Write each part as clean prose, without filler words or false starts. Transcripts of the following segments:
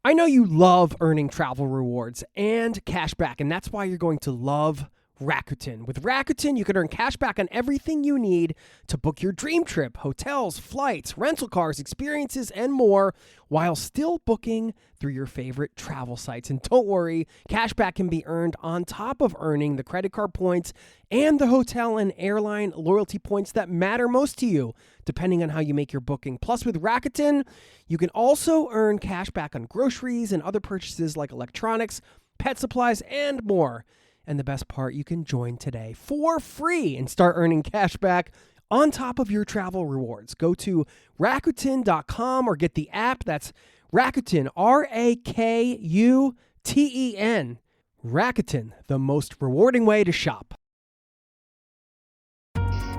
I know you love earning travel rewards and cash back, and that's why you're going to love Rakuten. With Rakuten, you can earn cash back on everything you need to book your dream trip, hotels, flights, rental cars, experiences, and more, while still booking through your favorite travel sites. And don't worry, cash back can be earned on top of earning the credit card points and the hotel and airline loyalty points that matter most to you, depending on how you make your booking. Plus, with Rakuten, you can also earn cash back on groceries and other purchases like electronics, pet supplies, and more. And the best part, you can join today for free and start earning cash back on top of your travel rewards. Go to Rakuten.com or get the app. That's Rakuten, Rakuten. Rakuten, the most rewarding way to shop.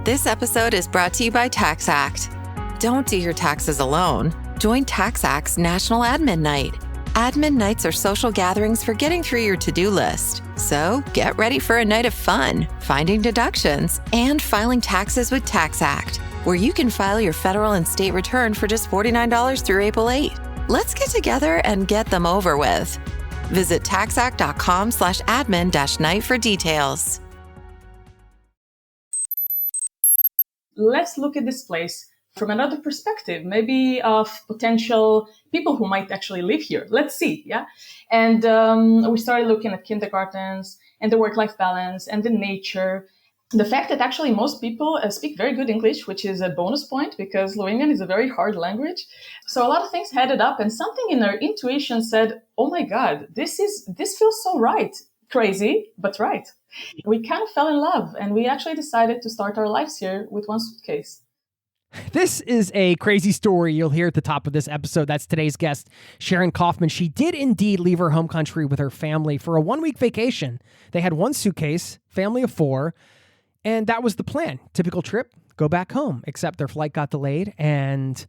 This episode is brought to you by TaxAct. Don't do your taxes alone. Join TaxAct's National Admin Night. Admin nights are social gatherings for getting through your to-do list. So get ready for a night of fun, finding deductions, and filing taxes with TaxAct, where you can file your federal and state return for just $49 through April 8. Let's get together and get them over with. Visit taxact.com/admin-night for details. Let's look at this place from another perspective, maybe of potential people who might actually live here. Let's see, yeah? And we started looking at kindergartens and the work-life balance and the nature. The fact that actually most people speak very good English, which is a bonus point because Slovenian is a very hard language. So a lot of things added up, and something in our intuition said, oh my God, this feels so right. Crazy, but right. We kind of fell in love, and we actually decided to start our lives here with one suitcase. This is a crazy story you'll hear at the top of this episode. That's today's guest, Sharon Kaufman. She did indeed leave her home country with her family for a 1-week vacation. They had one suitcase, family of 4, and that was the plan. Typical trip, go back home, except their flight got delayed and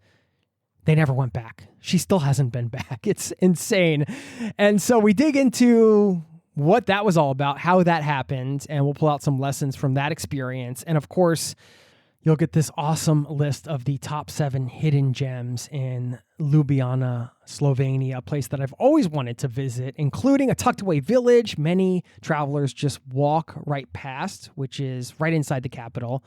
they never went back. She still hasn't been back. It's insane. And so we dig into what that was all about, how that happened, and we'll pull out some lessons from that experience. And of course, you'll get this awesome list of the top 7 hidden gems in Ljubljana, Slovenia, a place that I've always wanted to visit, including a tucked away village many travelers just walk right past, which is right inside the capital.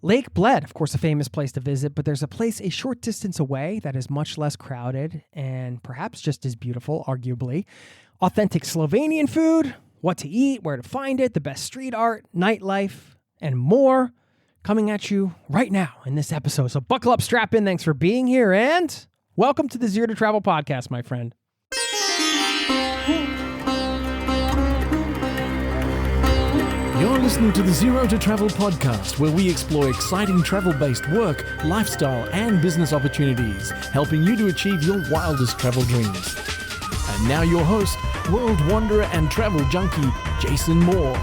Lake Bled, of course, a famous place to visit, but there's a place a short distance away that is much less crowded and perhaps just as beautiful, arguably. Authentic Slovenian food, what to eat, where to find it, the best street art, nightlife, and more. Coming at you right now in this episode. So buckle up, strap in. Thanks for being here, and welcome to the Zero to Travel podcast, my friend. You're listening to the Zero to Travel podcast, where we explore exciting travel-based work, lifestyle, and business opportunities, helping you to achieve your wildest travel dreams. And now your host, world wanderer and travel junkie, Jason Moore.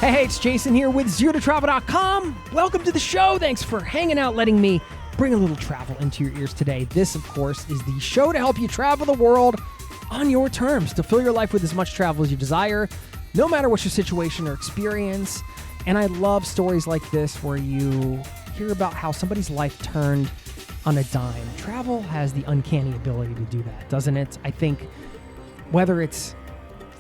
Hey, it's Jason here with ZeroToTravel.com. Welcome to the show. Thanks for hanging out, letting me bring a little travel into your ears today. This, of course, is the show to help you travel the world on your terms, to fill your life with as much travel as you desire, no matter what your situation or experience. And I love stories like this where you hear about how somebody's life turned on a dime. Travel has the uncanny ability to do that, doesn't it? I think whether it's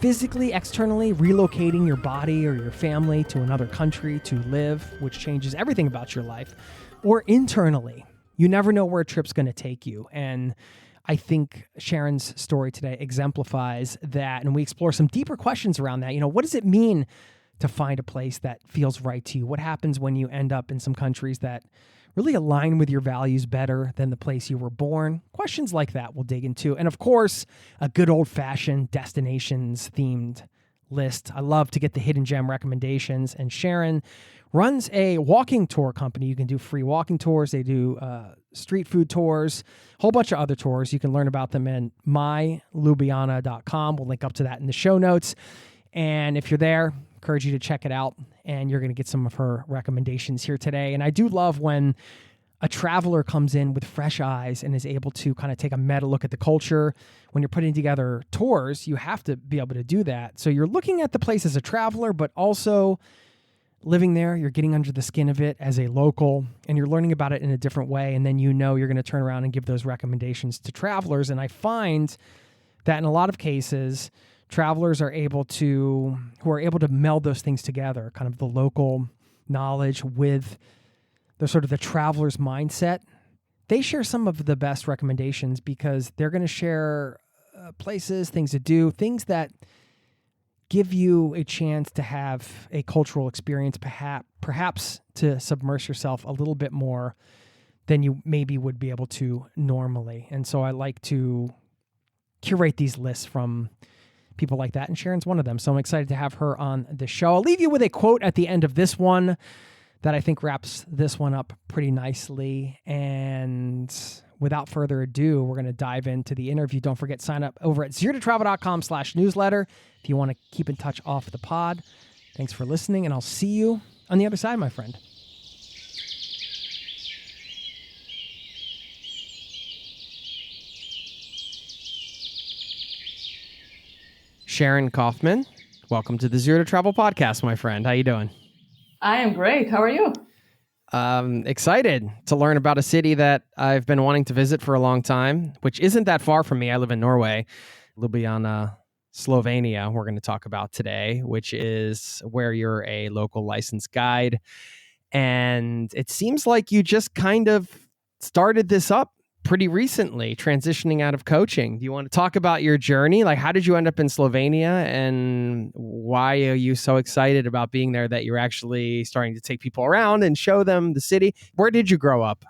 physically, externally, relocating your body or your family to another country to live, which changes everything about your life, or internally, you never know where a trip's going to take you. And I think Sharon's story today exemplifies that, and we explore some deeper questions around that. You know, what does it mean to find a place that feels right to you? What happens when you end up in some countries that really align with your values better than the place you were born? Questions like that we'll dig into. And of course, a good old-fashioned destinations-themed list. I love to get the hidden gem recommendations, and Sharon runs a walking tour company. You can do free walking tours. They do street food tours, a whole bunch of other tours. You can learn about them in myljubljana.com. We'll link up to that in the show notes. And if you're there, encourage you to check it out, and you're going to get some of her recommendations here today. And I do love when a traveler comes in with fresh eyes and is able to kind of take a meta look at the culture. When you're putting together tours, you have to be able to do that. So you're looking at the place as a traveler, but also living there, you're getting under the skin of it as a local, and you're learning about it in a different way. And then you're going to turn around and give those recommendations to travelers. And I find that in a lot of cases, travelers who are able to meld those things together, kind of the local knowledge with the sort of the traveler's mindset. They share some of the best recommendations because they're going to share places, things to do, things that give you a chance to have a cultural experience, perhaps to submerge yourself a little bit more than you maybe would be able to normally. And so I like to curate these lists from people like that, and Sharon's one of them. So I'm excited to have her on the show. I'll leave you with a quote at the end of this one that I think wraps this one up pretty nicely. And without further ado, we're going to dive into the interview. Don't forget, sign up over at zerototravel.com/newsletter if you want to keep in touch off the pod. Thanks for listening, and I'll see you on the other side, my friend. Sharon Kaufman, welcome to the Zero to Travel podcast, my friend. How you doing? I am great. How are you? Excited to learn about a city that I've been wanting to visit for a long time, which isn't that far from me. I live in Norway, Ljubljana, Slovenia, we're going to talk about today, which is where you're a local licensed guide. And it seems like you just kind of started this up pretty recently, transitioning out of coaching. Do you want to talk about your journey? Like, how did you end up in Slovenia, and why are you so excited about being there that you're actually starting to take people around and show them the city? Where did you grow up?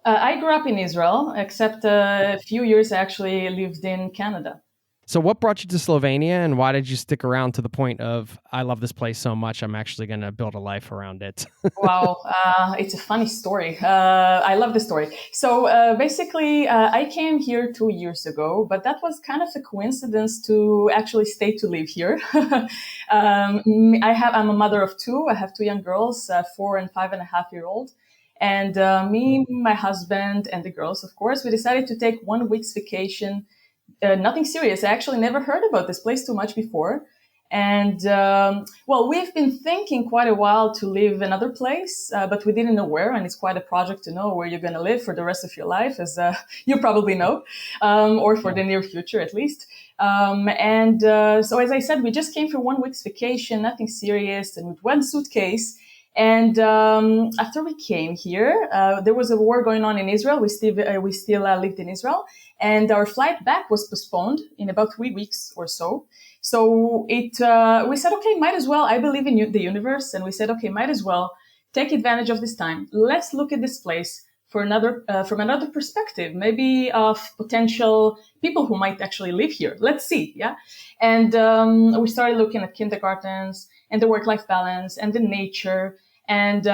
I grew up in Israel, except a few years I actually lived in Canada. So what brought you to Slovenia, and why did you stick around to the point of, I love this place so much, I'm actually going to build a life around it? Wow, it's a funny story. I love the story. So basically, I came here 2 years ago, but that was kind of a coincidence to actually stay to live here. I'm a mother of two. I have two young girls, 4 and 5.5-year-old. And me, my husband, and the girls, of course, we decided to take 1 week's vacation. Nothing serious. I actually never heard about this place too much before. And, we've been thinking quite a while to live another place, but we didn't know where. And it's quite a project to know where you're going to live for the rest of your life, as you probably know, or for the near future at least. So as I said, we just came for 1 week's vacation, nothing serious, and with one suitcase. And after we came here, there was a war going on in Israel. We still lived in Israel, and our flight back was postponed in about 3 weeks or so. So we said, okay, might as well. I believe in the universe, and we said, okay, might as well take advantage of this time. Let's look at this place from another perspective, maybe of potential people who might actually live here. Let's see, yeah. And we started looking at kindergartens and the work-life balance and the nature. And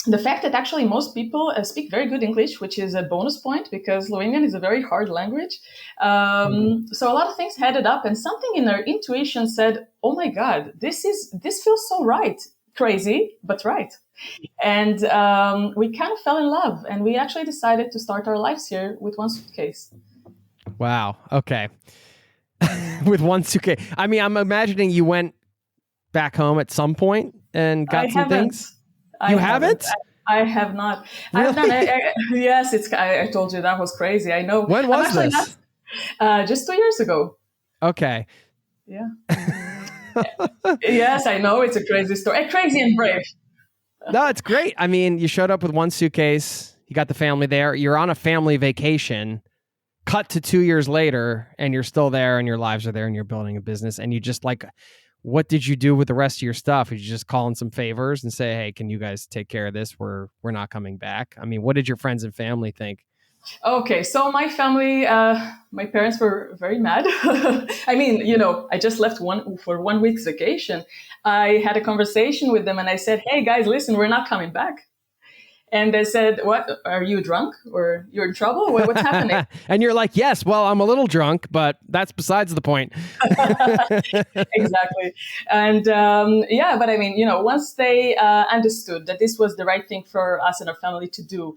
the fact that actually most people speak very good English, which is a bonus point because Slovenian is a very hard language. So a lot of things added up, and something in our intuition said, oh my God, this feels so right. Crazy, but right. And we kind of fell in love, and we actually decided to start our lives here with one suitcase. Wow. Okay. With one suitcase. I mean, I'm imagining you went back home at some point and got some things? You haven't? I have not. Really? I've done yes, I told you that was crazy. I know. When was this? Just 2 years ago. Okay. Yeah. Yes, I know. It's a crazy story. Crazy and brave. No, it's great. I mean, you showed up with one suitcase. You got the family there. You're on a family vacation. Cut to 2 years later, and you're still there, and your lives are there, and you're building a business, and you just what did you do with the rest of your stuff? Did you just call in some favors and say, hey, can you guys take care of this? We're not coming back. I mean, what did your friends and family think? Okay, so my family, my parents were very mad. I mean, I just left for 1 week's vacation. I had a conversation with them and I said, hey guys, listen, we're not coming back. And they said, what, are you drunk or you're in trouble? What's happening? And you're like, yes, well, I'm a little drunk, but that's besides the point. Exactly. And but I mean, once they understood that this was the right thing for us and our family to do,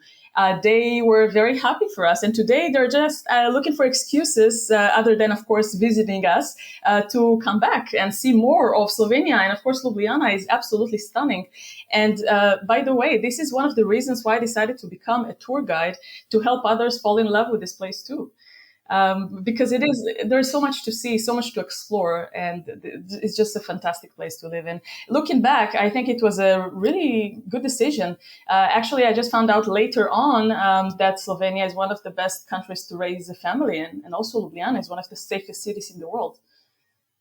they were very happy for us. And today they're just looking for excuses, other than, of course, visiting us, to come back and see more of Slovenia. And of course, Ljubljana is absolutely stunning. And by the way, this is one of the reasons why I decided to become a tour guide, to help others fall in love with this place too. Because there's so much to see, so much to explore, and it's just a fantastic place to live in. Looking back, I think it was a really good decision. Actually, I just found out later on that Slovenia is one of the best countries to raise a family in, and also Ljubljana is one of the safest cities in the world.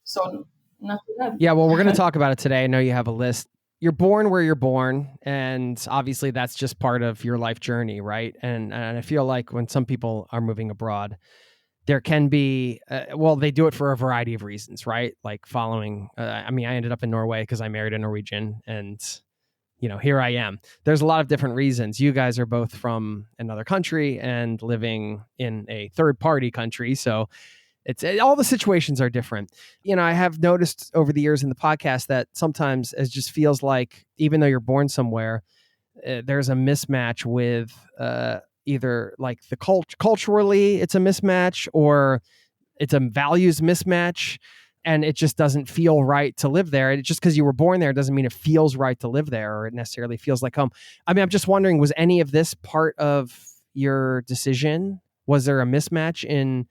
So, not too bad. Yeah, well, we're going to talk about it today. I know you have a list. You're born where you're born, and obviously that's just part of your life journey, right? And I feel like when some people are moving abroad, there can be, they do it for a variety of reasons, right? Like following, I ended up in Norway because I married a Norwegian, and, here I am. There's a lot of different reasons. You guys are both from another country and living in a third party country. So all the situations are different. I have noticed over the years in the podcast that sometimes it just feels like, even though you're born somewhere, there's a mismatch with, either like the culturally it's a mismatch, or it's a values mismatch, and it just doesn't feel right to live there. Just because you were born there doesn't mean it feels right to live there, or it necessarily feels like home. I'm just wondering, was any of this part of your decision? Was there a mismatch in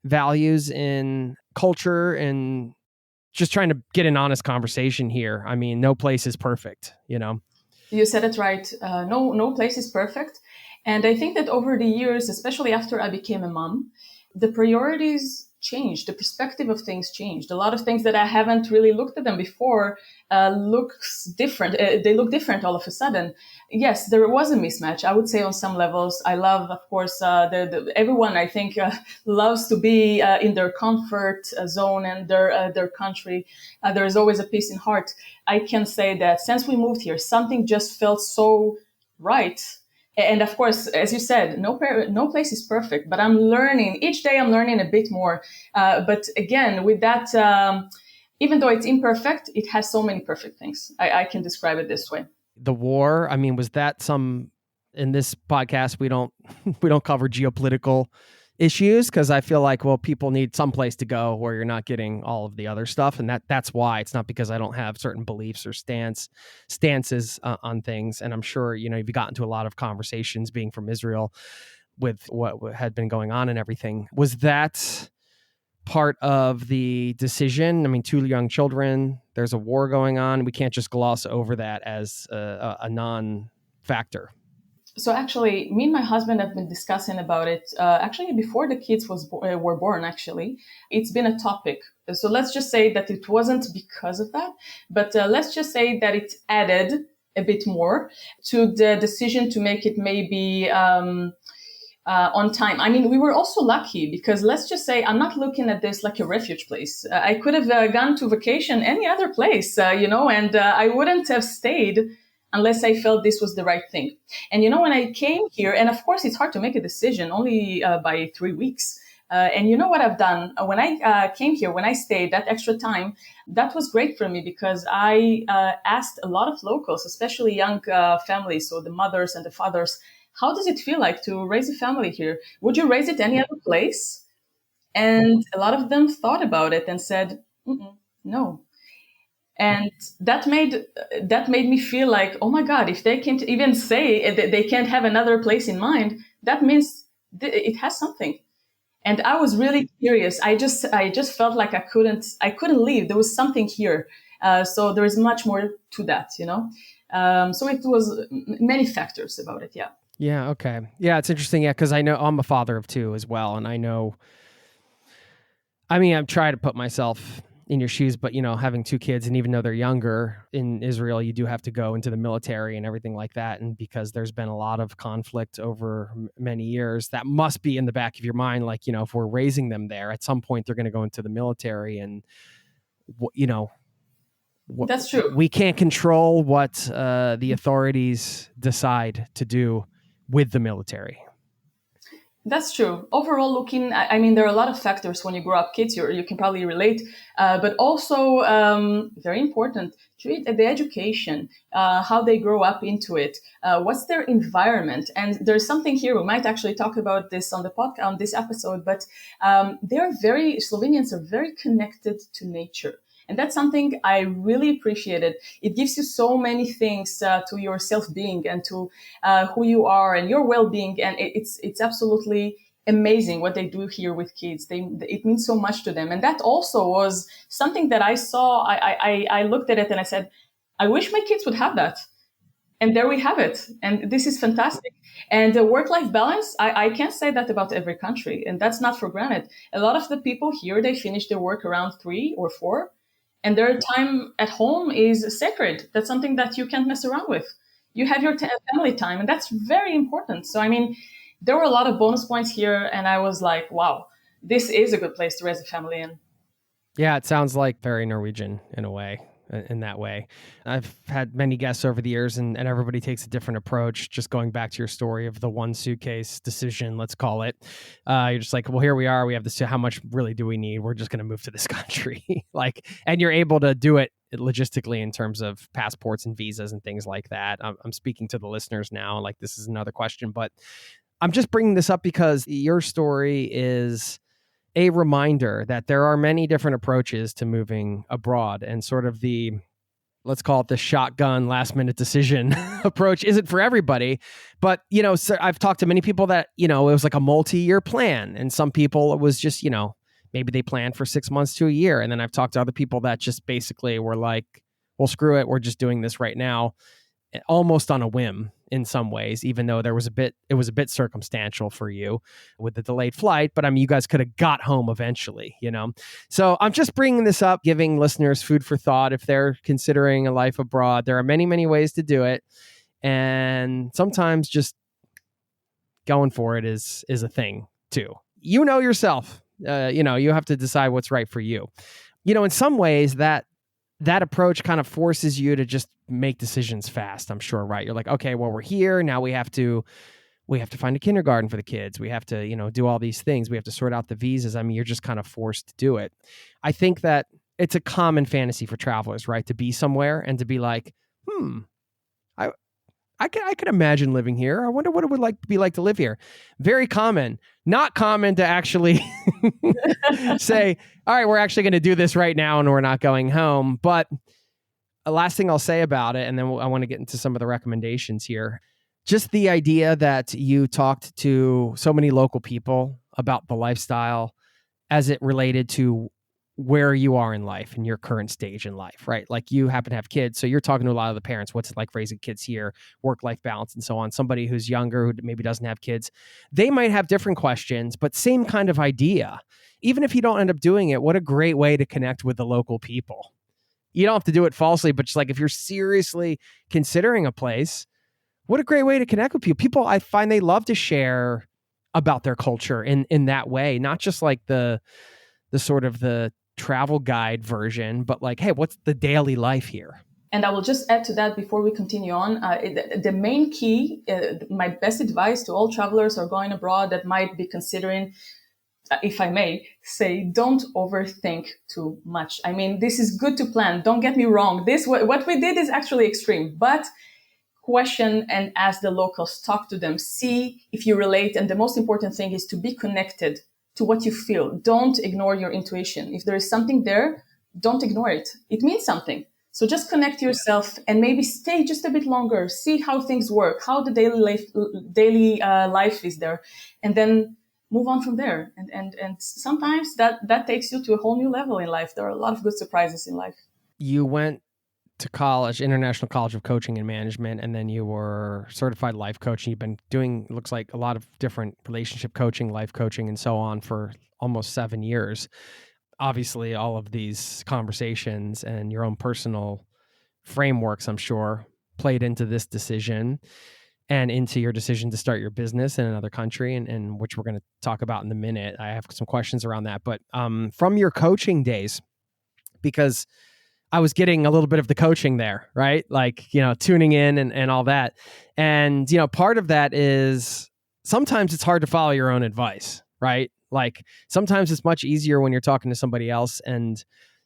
values, in culture, and just trying to get an honest conversation here? No place is perfect, You said it right. No place is perfect. And I think that over the years, especially after I became a mom, the priorities changed. The perspective of things changed. A lot of things that I haven't really looked at them before looks different. They look different all of a sudden. Yes, there was a mismatch, I would say, on some levels. I love, of course, everyone, I think, loves to be in their comfort zone and their country. There is always a peace in heart. I can say that since we moved here, something just felt so right. And of course, as you said, no place is perfect, but I'm learning. Each day I'm learning a bit more. But again, with that, even though it's imperfect, it has so many perfect things. I can describe it this way. The war, was that in this podcast, we don't cover geopolitical issues, because I feel like, people need some place to go where you're not getting all of the other stuff. And that's why. It's not because I don't have certain beliefs or stances on things. And I'm sure, you've gotten to a lot of conversations being from Israel with what had been going on and everything. Was that part of the decision? Two young children, there's a war going on. We can't just gloss over that as a non-factor. So actually, me and my husband have been discussing about it. Actually, before the kids were born, actually, it's been a topic. So let's just say that it wasn't because of that, but let's just say that it added a bit more to the decision to make it maybe on time. We were also lucky because let's just say I'm not looking at this like a refuge place. I could have gone to vacation any other place, and I wouldn't have stayed unless I felt this was the right thing. And, when I came here, and of course, it's hard to make a decision only by 3 weeks. And you know what I've done? When I came here, when I stayed that extra time, that was great for me because I asked a lot of locals, especially young families, so the mothers and the fathers, how does it feel like to raise a family here? Would you raise it any other place? And a lot of them thought about it and said, no. And that made me feel like, oh my God, if they can't even say that they can't have another place in mind, that means it has something. And I was really curious. I just felt like I couldn't leave. There was something here. So there is much more to that, So it was many factors about it. Yeah. Yeah. Okay. Yeah. It's interesting. Yeah. Cause I know I'm a father of two as well. And I know, I'm trying to put myself in your shoes, but having two kids, and even though they're younger in Israel, you do have to go into the military and everything like that. And because there's been a lot of conflict over many years, that must be in the back of your mind. Like, if we're raising them there, at some point they're going to go into the military, and that's true. We can't control what the authorities decide to do with the military. That's true. Overall, looking, I mean, there are a lot of factors when you grow up kids, you can probably relate, but also very important, treat the education, how they grow up into it, what's their environment. And there's something here, we might actually talk about this on the podcast, on this episode, but Slovenians are very connected to nature. And that's something I really appreciated. It gives you so many things to your self-being and to who you are and your well-being. And it's absolutely amazing what they do here with kids. It means so much to them. And that also was something that I saw. I looked at it and I said, I wish my kids would have that. And there we have it. And this is fantastic. And the work-life balance, I can't say that about every country. And that's not for granted. A lot of the people here, they finish their work around 3 or 4. And their time at home is sacred. That's something that you can't mess around with. You have your family time, and that's very important. So, I mean, there were a lot of bonus points here, and I was like, wow, this is a good place to raise a family in. Yeah, it sounds like very Norwegian in a way, in that way. I've had many guests over the years, and everybody takes a different approach. Just going back to your story of the one suitcase decision, let's call it. You're just like, well, here we are. We have this. How much really do we need? We're just going to move to this country. And you're able to do it logistically in terms of passports and visas and things like that. I'm speaking to the listeners now. Like, this is another question, but I'm just bringing this up because your story is a reminder that there are many different approaches to moving abroad, and sort of the, let's call it the shotgun last minute decision approach isn't for everybody. But, so I've talked to many people that, it was like a multi-year plan, and some people it was just, maybe they planned for 6 months to a year. And then I've talked to other people that just basically were like, well, screw it. We're just doing this right now, almost on a whim in some ways, even though it was a bit circumstantial for you with the delayed flight. But I mean, you guys could have got home eventually, So I'm just bringing this up, giving listeners food for thought. If they're considering a life abroad, there are many, many ways to do it. And sometimes just going for it is a thing too. Yourself, you have to decide what's right for you. In some ways that approach kind of forces you to just make decisions fast, I'm sure, right? You're like, okay, well, we're here. Now we have to find a kindergarten for the kids. We have to, do all these things. We have to sort out the visas. I mean, you're just kind of forced to do it. I think that it's a common fantasy for travelers, right? To be somewhere and to be like, I could imagine living here. I wonder what it would be like to live here. Very common. Not common to actually say, all right, we're actually going to do this right now and we're not going home. But the last thing I'll say about it, and then I want to get into some of the recommendations here. Just the idea that you talked to so many local people about the lifestyle as it related to where you are in life and your current stage in life, right? Like, you happen to have kids, so you're talking to a lot of the parents. What's it like raising kids here, work-life balance, and so on. Somebody who's younger, who maybe doesn't have kids, they might have different questions, but same kind of idea. Even if you don't end up doing it, what a great way to connect with the local people. You don't have to do it falsely, but just like if you're seriously considering a place, what a great way to connect with people. People, I find they love to share about their culture in that way, not just like the sort of the travel guide version, but like, hey, what's the daily life here? And I will just add to that before we continue on. The main key, my best advice to all travelers who are going abroad that might be considering, if I may say, don't overthink too much. I mean, this is good to plan. Don't get me wrong. What we did is actually extreme, but question and ask the locals, talk to them, see if you relate. And the most important thing is to be connected to what you feel. Don't ignore your intuition. If there is something there, don't ignore it. It means something. So just connect yourself and maybe stay just a bit longer. See how things work, how the daily life is there, and then move on from there. And sometimes that takes you to a whole new level in life. There are a lot of good surprises in life. You went to college, International College of Coaching and Management, and then you were certified life coach. And you've been doing, looks like, a lot of different relationship coaching, life coaching, and so on for almost 7 years. Obviously, all of these conversations and your own personal frameworks, I'm sure, played into this decision and into your decision to start your business in another country, and which we're going to talk about in a minute. I have some questions around that. But from your coaching days, because I was getting a little bit of the coaching there, right? Like, tuning in and all that. And, part of that is sometimes it's hard to follow your own advice, right? Like sometimes it's much easier when you're talking to somebody else and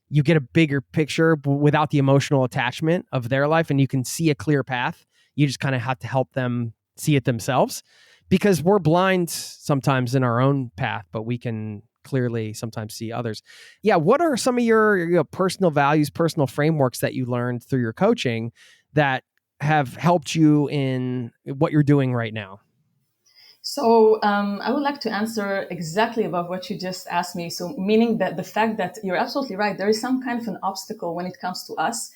you get a bigger picture without the emotional attachment of their life and you can see a clear path. You just kind of have to help them see it themselves because we're blind sometimes in our own path, but we can clearly sometimes see others. Yeah. What are some of your personal values, personal frameworks that you learned through your coaching that have helped you in what you're doing right now? So I would like to answer exactly about what you just asked me. So meaning that the fact that you're absolutely right, there is some kind of an obstacle when it comes to us.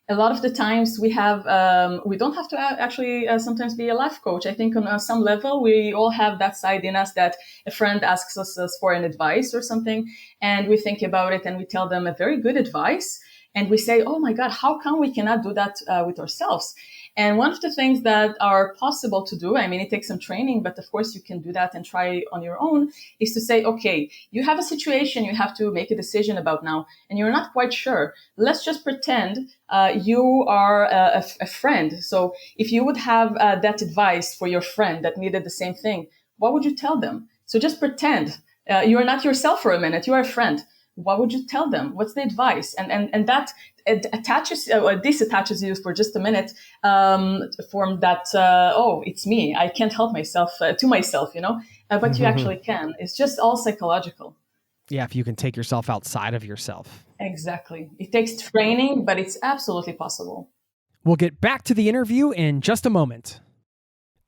A lot of the times we don't have to actually sometimes be a life coach. I think on some level, we all have that side in us that a friend asks us for an advice or something, and we think about it and we tell them a very good advice. And we say, oh my God, how come we cannot do that with ourselves? And one of the things that are possible to do, I mean, it takes some training, but of course you can do that and try on your own, is to say, okay, you have a situation you have to make a decision about now, and you're not quite sure. Let's just pretend you are a friend. So if you would have that advice for your friend that needed the same thing, what would you tell them? So just pretend you are not yourself for a minute. You are a friend. What would you tell them? What's the advice? And that disattaches you for just a minute from that, oh, it's me. I can't help myself to myself, but you actually can. It's just all psychological. Yeah, if you can take yourself outside of yourself. Exactly. It takes training, but it's absolutely possible. We'll get back to the interview in just a moment.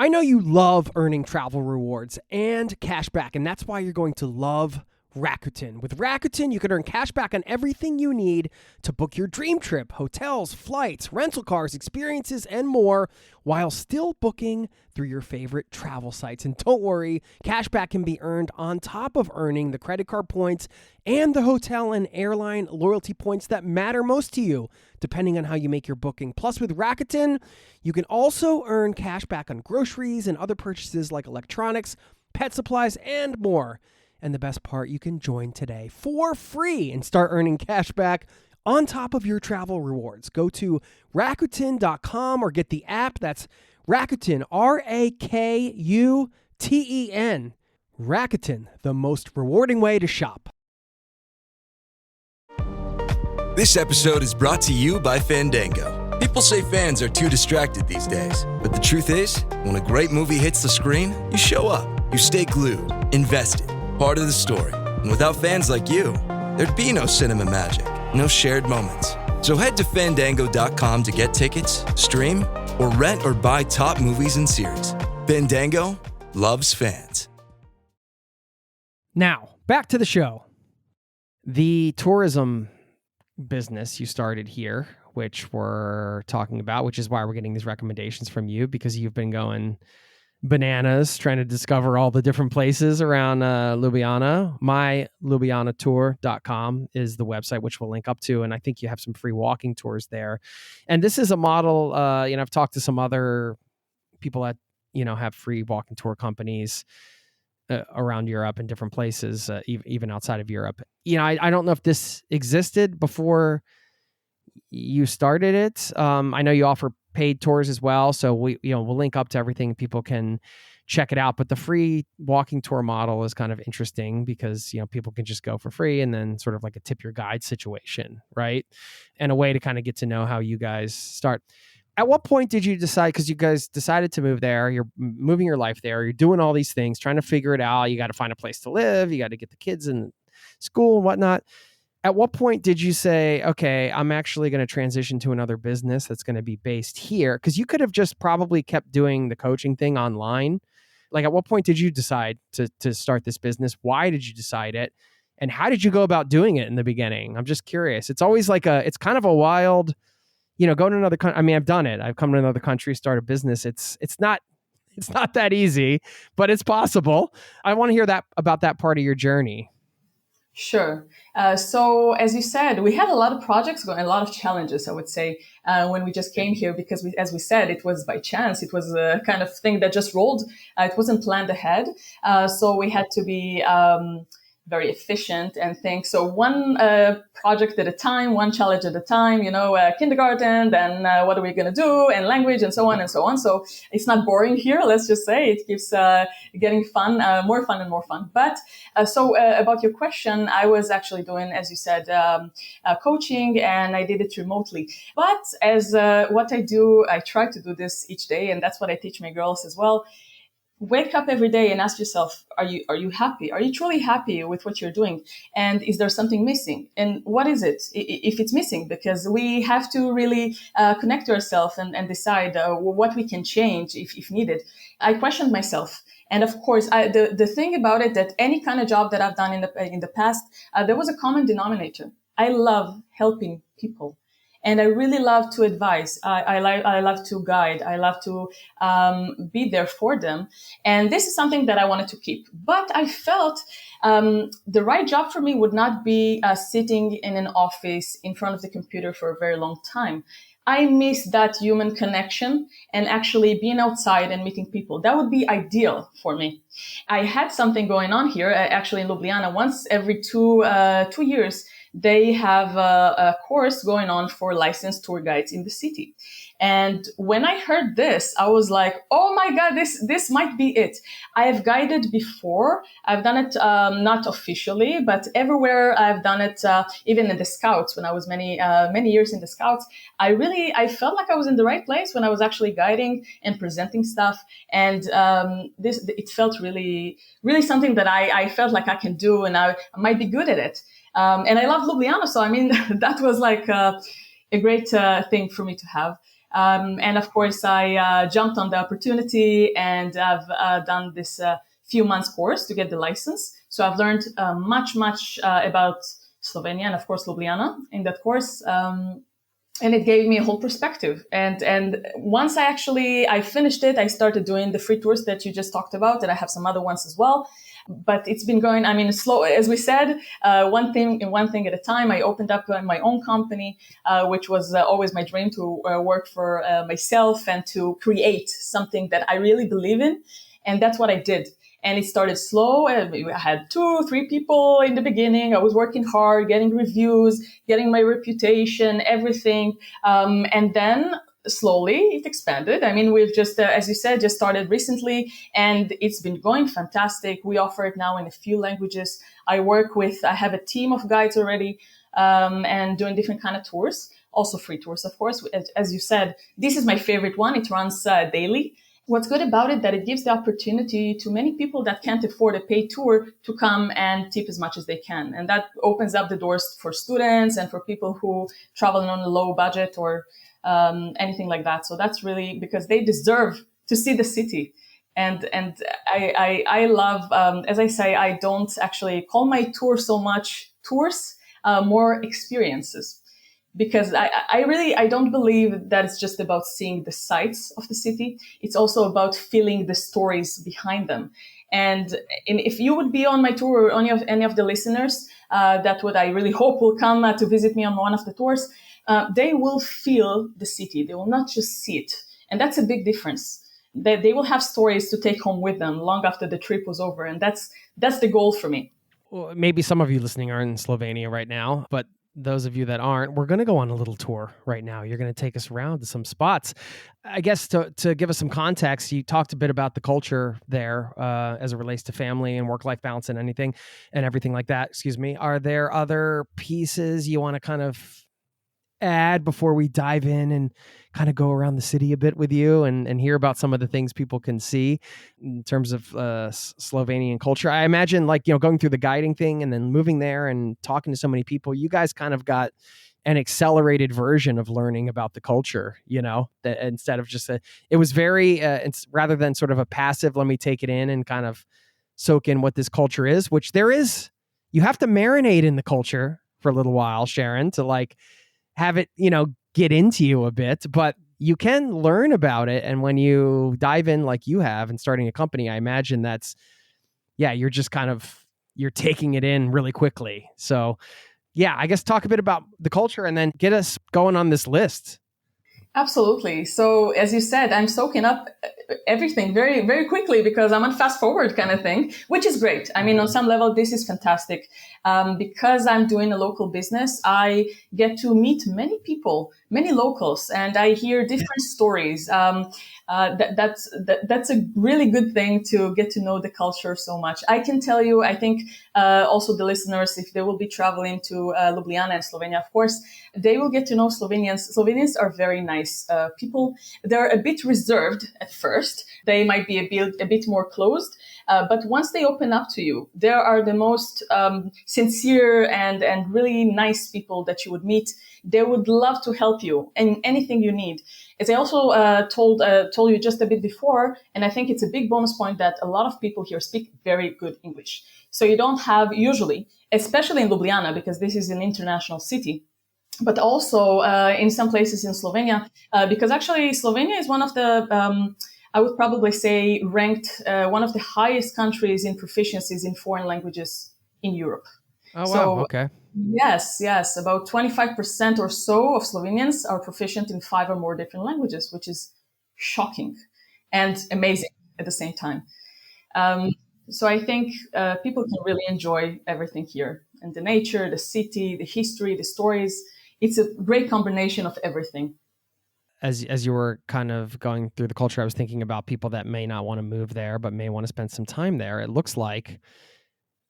I know you love earning travel rewards and cash back, and that's why you're going to love Rakuten. With Rakuten, you can earn cash back on everything you need to book your dream trip, hotels, flights, rental cars, experiences, and more, while still booking through your favorite travel sites. And don't worry, cash back can be earned on top of earning the credit card points and the hotel and airline loyalty points that matter most to you, depending on how you make your booking. Plus, with Rakuten, you can also earn cash back on groceries and other purchases like electronics, pet supplies, and more. And the best part, you can join today for free and start earning cash back on top of your travel rewards. Go to Rakuten.com or get the app. That's Rakuten, Rakuten. Rakuten, the most rewarding way to shop. This episode is brought to you by Fandango. People say fans are too distracted these days, but the truth is, when a great movie hits the screen, you show up, you stay glued, invested, part of the story. And without fans like you, there'd be no cinema magic, no shared moments. So head to Fandango.com to get tickets, stream, or rent or buy top movies and series. Fandango loves fans. Now, back to the show. The tourism business you started here, which we're talking about, which is why we're getting these recommendations from you, because you've been going bananas trying to discover all the different places around Ljubljana. MyLjubljanaTour.com is the website, which we'll link up to. And I think you have some free walking tours there. And this is a model, I've talked to some other people that, have free walking tour companies around Europe and different places, even outside of Europe. I don't know if this existed before you started it. I know you offer paid tours as well, so we'll link up to everything. People can check it out. But the free walking tour model is kind of interesting because people can just go for free and then sort of like a tip your guide situation, right? And a way to kind of get to know how you guys start. At what point did you decide? Because you guys decided to move there. You're moving your life there. You're doing all these things, trying to figure it out. You got to find a place to live. You got to get the kids in school and whatnot. At what point did you say, okay, I'm actually going to transition to another business that's going to be based here? Because you could have just probably kept doing the coaching thing online. Like, at what point did you decide to start this business? Why did you decide it? And how did you go about doing it in the beginning? I'm just curious. It's always it's kind of a wild, go to another country. I mean, I've done it. I've come to another country, start a business. It's not that easy, but it's possible. I want to hear about that part of your journey. Sure. So as you said, we had a lot of projects going, a lot of challenges, I would say, when we just came here, because as we said, it was by chance. It was a kind of thing that just rolled. It wasn't planned ahead. So we had to be very efficient and think, so one project at a time, one challenge at a time, kindergarten, then what are we going to do, and language, and so on and so on. So it's not boring here, let's just say. It keeps getting fun, more fun and more fun. But about your question, I was actually doing, as you said, coaching, and I did it remotely. But as what I do, I try to do this each day, and that's what I teach my girls as well. Wake up every day and ask yourself, are you happy? Are you truly happy with what you're doing? And is there something missing? And what is it if it's missing? Because we have to really connect to ourselves and decide what we can change if needed. I questioned myself. And of course, the thing about it, that any kind of job that I've done in the past, there was a common denominator. I love helping people. And I really love to advise. I love to guide. I love to be there for them. And this is something that I wanted to keep. But I felt the right job for me would not be sitting in an office in front of the computer for a very long time. I miss that human connection and actually being outside and meeting people. That would be ideal for me. I had something going on here, actually in Ljubljana, once every 2 years. They have a course going on for licensed tour guides in the city. And when I heard this, I was like, oh my God, this might be it. I have guided before. I've done it not officially, but everywhere I've done it, even in the Scouts, when I was many years in the Scouts, I felt like I was in the right place when I was actually guiding and presenting stuff. And it felt really, really something that I felt like I can do, and I might be good at it. And I love Ljubljana, so I mean, that was like a great thing for me to have. And of course, I jumped on the opportunity, and I've done this few months course to get the license. So I've learned much about Slovenia and of course Ljubljana in that course. And it gave me a whole perspective. And once I finished it, I started doing the free tours that you just talked about, and I have some other ones as well. But it's been going, I mean, slow, as we said, one thing at a time. I opened up my own company, which was always my dream, to work for myself and to create something that I really believe in. And that's what I did. And it started slow. I had 2-3 people in the beginning. I was working hard, getting reviews, getting my reputation, everything. And then slowly it expanded. I mean, we've just, as you said, just started recently, and it's been going fantastic. We offer it now in a few languages. I have a team of guides already, and doing different kind of tours, also free tours, of course. As you said, this is my favorite one. It runs daily. What's good about it, that it gives the opportunity to many people that can't afford a paid tour to come and tip as much as they can. And that opens up the doors for students and for people who travel on a low budget or anything like that. So that's really because they deserve to see the city. And I love, as I say, I don't actually call my tour so much tours, more experiences. Because I don't believe that it's just about seeing the sights of the city. It's also about feeling the stories behind them. And if you would be on my tour, or any of the listeners, that what I really hope will come to visit me on one of the tours, they will feel the city. They will not just see it. And that's a big difference. They will have stories to take home with them long after the trip was over. And that's the goal for me. Well, maybe some of you listening are in Slovenia right now, but those of you that aren't, we're going to go on a little tour right now. You're going to take us around to some spots. I guess to give us some context, you talked a bit about the culture there as it relates to family and work-life balance and everything like that. Excuse me. Are there other pieces you want to kind of add before we dive in and kind of go around the city a bit with you and hear about some of the things people can see in terms of Slovenian culture? I imagine, like, going through the guiding thing and then moving there and talking to so many people, you guys kind of got an accelerated version of learning about the culture, that instead of just it was very, it's rather than sort of a passive, let me take it in and kind of soak in what this culture is, which there is, you have to marinate in the culture for a little while, Sharon, to like have it, get into you a bit, but you can learn about it. And when you dive in like you have and starting a company, I imagine you're just you're taking it in really quickly. So yeah, I guess talk a bit about the culture and then get us going on this list. Absolutely. So as you said, I'm soaking up everything very, very quickly because I'm on fast forward kind of thing, which is great. I mean, on some level, this is fantastic. Because I'm doing a local business, I get to meet many people, many locals, and I hear different stories. That's a really good thing to get to know the culture so much. I can tell you, I think also the listeners, if they will be traveling to Ljubljana and Slovenia, of course, they will get to know Slovenians. Slovenians are very nice people. They're a bit reserved at first. They might be a bit more closed. But once they open up to you, they are the most sincere and really nice people that you would meet. They would love to help you in anything you need. As I also told you just a bit before, and I think it's a big bonus point that a lot of people here speak very good English. So you don't have usually, especially in Ljubljana, because this is an international city, but also in some places in Slovenia, because actually Slovenia is one of the, I would probably say, ranked one of the highest countries in proficiencies in foreign languages in Europe. Oh, wow. So, Okay. yes. About 25% or so of Slovenians are proficient in 5 or more different languages, which is shocking and amazing at the same time. So I think people can really enjoy everything here, and the nature, the city, the history, the stories. It's a great combination of everything. As you were kind of going through the culture, I was thinking about people that may not want to move there, but may want to spend some time there. It looks like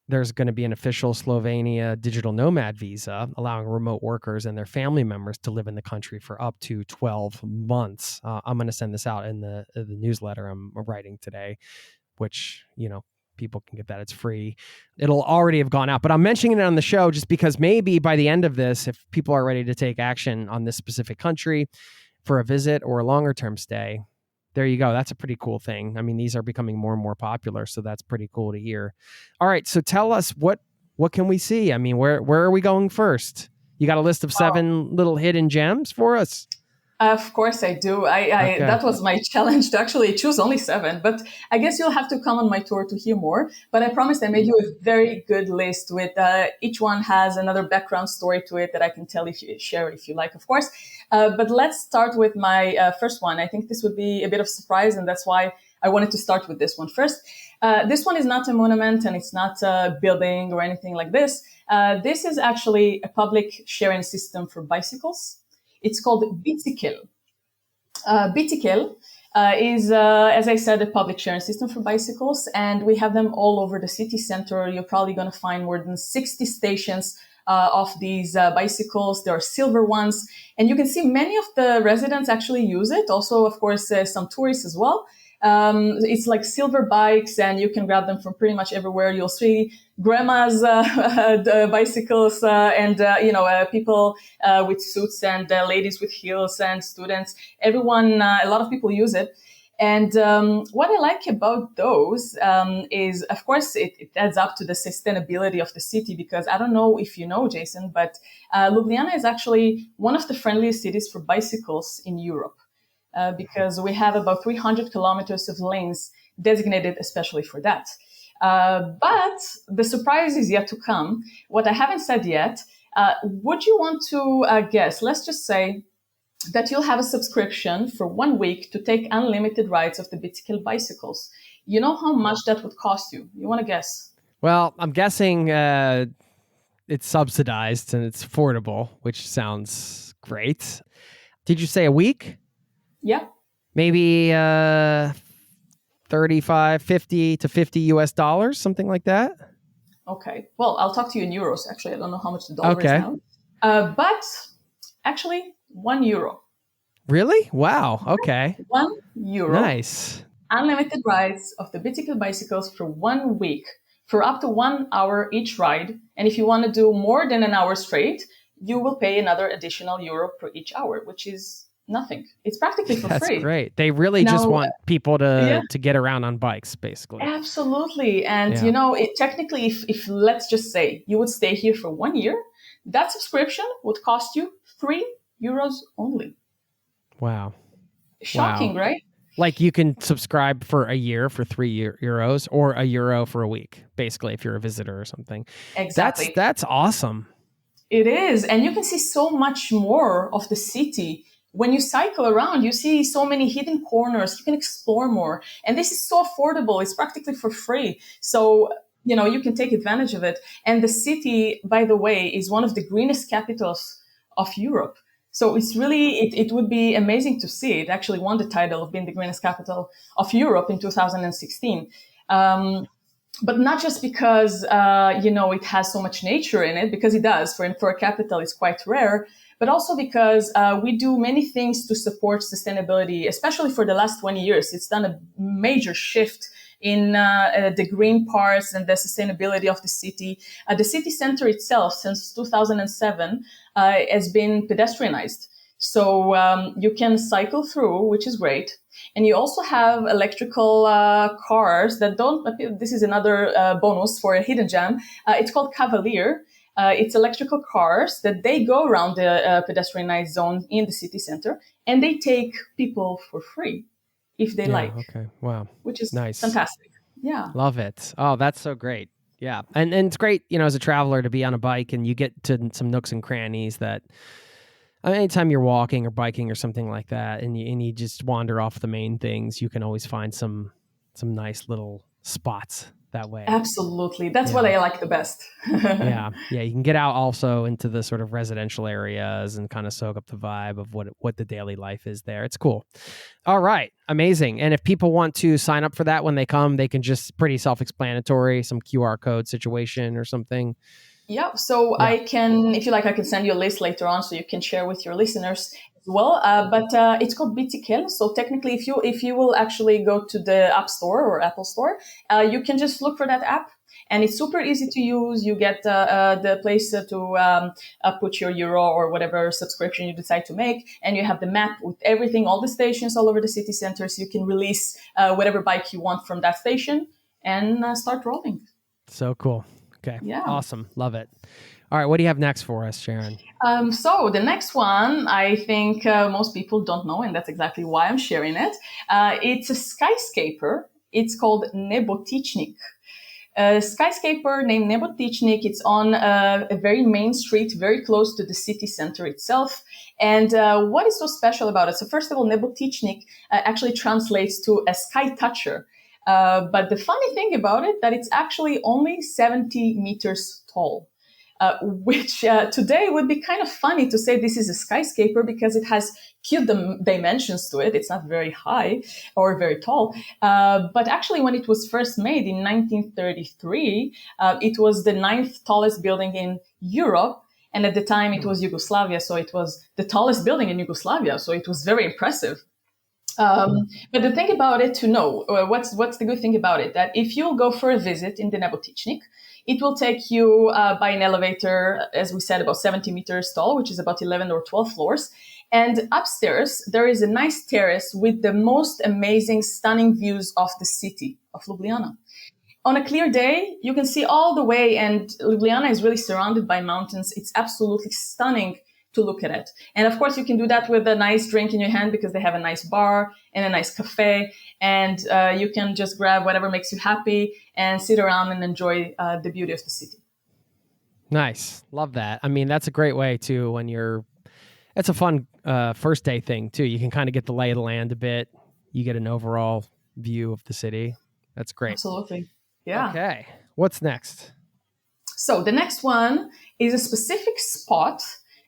there's going to be an official Slovenia digital nomad visa allowing remote workers and their family members to live in the country for up to 12 months. I'm going to send this out in the newsletter I'm writing today, which, people can get that. It's free. It'll already have gone out, but I'm mentioning it on the show just because maybe by the end of this, if people are ready to take action on this specific country for a visit or a longer term stay, there you go. That's a pretty cool thing. I mean, these are becoming more and more popular, so that's pretty cool to hear. All right, so tell us what can we see? I mean, where are we going first? You got a list of 7 little hidden gems for us? Of course I do. Okay. That was my challenge to actually choose only 7, but I guess you'll have to come on my tour to hear more. But I promised I made you a very good list with each one has another background story to it that I can share if you like, of course. But let's start with my first one. I think this would be a bit of surprise, and that's why I wanted to start with this one first. This one is not a monument and it's not a building or anything like this. This is actually a public sharing system for bicycles. It's called Bicikl. Bicikl is, as I said, a public sharing system for bicycles, and we have them all over the city center. You're probably going to find more than 60 stations of these bicycles. There are silver ones, and you can see many of the residents actually use it. Also, of course, some tourists as well. It's like silver bikes, and you can grab them from pretty much everywhere. You'll see grandmas, the bicycles, and people with suits, and ladies with heels, and students. Everyone, a lot of people use it. And what I like about those is, of course, it adds up to the sustainability of the city, because I don't know if you know, Jason, but Ljubljana is actually one of the friendliest cities for bicycles in Europe. Because we have about 300 kilometers of lanes designated especially for that. But the surprise is yet to come. What I haven't said yet, would you want to guess? Let's just say that you'll have a subscription for 1 week to take unlimited rides of the Bicikl bicycles. You know how much that would cost you? You want to guess? Well, I'm guessing it's subsidized and it's affordable, which sounds great. Did you say a week? Yeah. Maybe 35, 50 to $50, something like that. Okay. Well, I'll talk to you in euros. Actually, I don't know how much the dollar is now. But actually, €1. Really? Wow. Okay. €1. Nice. Unlimited rides of the Bicikl bicycles for 1 week for up to 1 hour each ride. And if you want to do more than an hour straight, you will pay another additional €1 per each hour, which is nothing. It's practically for free. That's great. They really just want people to get around on bikes, basically. Absolutely. And, technically, if let's just say you would stay here for 1 year, that subscription would cost you €3 only. Wow. Shocking, right? Like you can subscribe for a year for €3 or €1 for a week, basically, if you're a visitor or something. Exactly. That's awesome. It is. And you can see so much more of the city when you cycle around, you see so many hidden corners. You can explore more. And this is so affordable. It's practically for free. So, you can take advantage of it. And the city, by the way, is one of the greenest capitals of Europe. So it's really, it would be amazing to see. It actually won the title of being the greenest capital of Europe in 2016. But not just because, it has so much nature in it, because it does. For a capital, it's quite rare. But also because we do many things to support sustainability, especially for the last 20 years. It's done a major shift in the green parts and the sustainability of the city. The city center itself, since 2007, has been pedestrianized. So you can cycle through, which is great. And you also have electrical cars that this is another bonus for a hidden gem. It's called Cavalier. It's electrical cars that they go around the pedestrianized zone in the city center, and they take people for free if they like. Okay. Wow. Which is nice. Fantastic. Yeah. Love it. Oh, that's so great. Yeah. And it's great, as a traveler to be on a bike and you get to some nooks and crannies that anytime you're walking or biking or something like that and you just wander off the main things, you can always find some nice little spots that way. Absolutely. That's what I like the best. Yeah. You can get out also into the sort of residential areas and kind of soak up the vibe of what the daily life is there. It's cool. All right. Amazing. And if people want to sign up for that when they come, they can just pretty self-explanatory, some QR code situation or something. Yeah. So I can, if you like, I can send you a list later on so you can share with your listeners as well. But it's called Bitikel. So technically, if you will actually go to the App Store or Apple Store, you can just look for that app. And it's super easy to use. You get the place to put your euro or whatever subscription you decide to make. And you have the map with everything, all the stations all over the city center. So you can release whatever bike you want from that station and start rolling. So cool. Okay. Yeah. Awesome. Love it. All right. What do you have next for us, Sharon? So the next one, I think most people don't know, and that's exactly why I'm sharing it. It's a skyscraper. It's called Nebotichnik. A skyscraper named Nebotichnik. It's on a very main street, very close to the city center itself. And what is so special about it? So first of all, Nebotichnik actually translates to a sky toucher. But the funny thing about it, that it's actually only 70 meters tall, which today would be kind of funny to say this is a skyscraper because it has cute dimensions to it. It's not very high or very tall. But actually, when it was first made in 1933, it was the 9th tallest building in Europe. And at the time, it was Yugoslavia. So it was the tallest building in Yugoslavia. So it was very impressive. But the thing about it to know, what's the good thing about it, that if you'll go for a visit in the Nebotichnik, it will take you by an elevator, as we said, about 70 meters tall, which is about 11 or 12 floors. And upstairs, there is a nice terrace with the most amazing, stunning views of the city of Ljubljana. On a clear day, you can see all the way, and Ljubljana is really surrounded by mountains. It's absolutely stunning to look at it. And of course, you can do that with a nice drink in your hand because they have a nice bar and a nice cafe. And you can just grab whatever makes you happy and sit around and enjoy the beauty of the city. Nice. Love that. I mean, that's a great way too when it's a fun first day thing too. You can kind of get the lay of the land a bit. You get an overall view of the city. That's great. Absolutely. Yeah. Okay. What's next? So the next one is a specific spot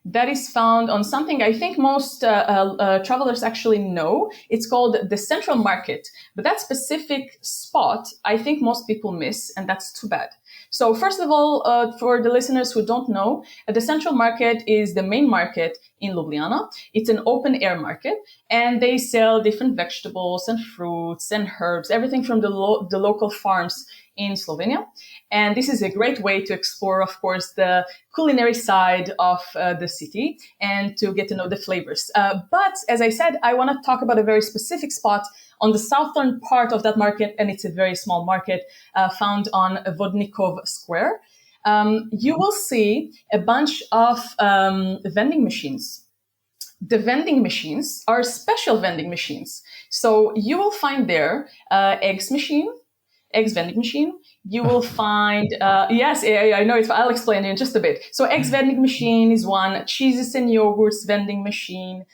that is found on something I think most travelers actually know. It's called the Central Market. But that specific spot, I think most people miss, and that's too bad. So first of all, for the listeners who don't know, the Central Market is the main market in Ljubljana. It's an open air market, and they sell different vegetables and fruits and herbs, everything from the local farms in Slovenia. And this is a great way to explore, of course, the culinary side of the city and to get to know the flavors. But as I said, I want to talk about a very specific spot on the southern part of that market, and it's a very small market found on Vodnikov Square. You will see a bunch of vending machines. The vending machines are special vending machines. So you will find there eggs vending machine. You will find, yes, I know it. I'll explain in just a bit. So eggs vending machine is one, cheeses and yogurts vending machine.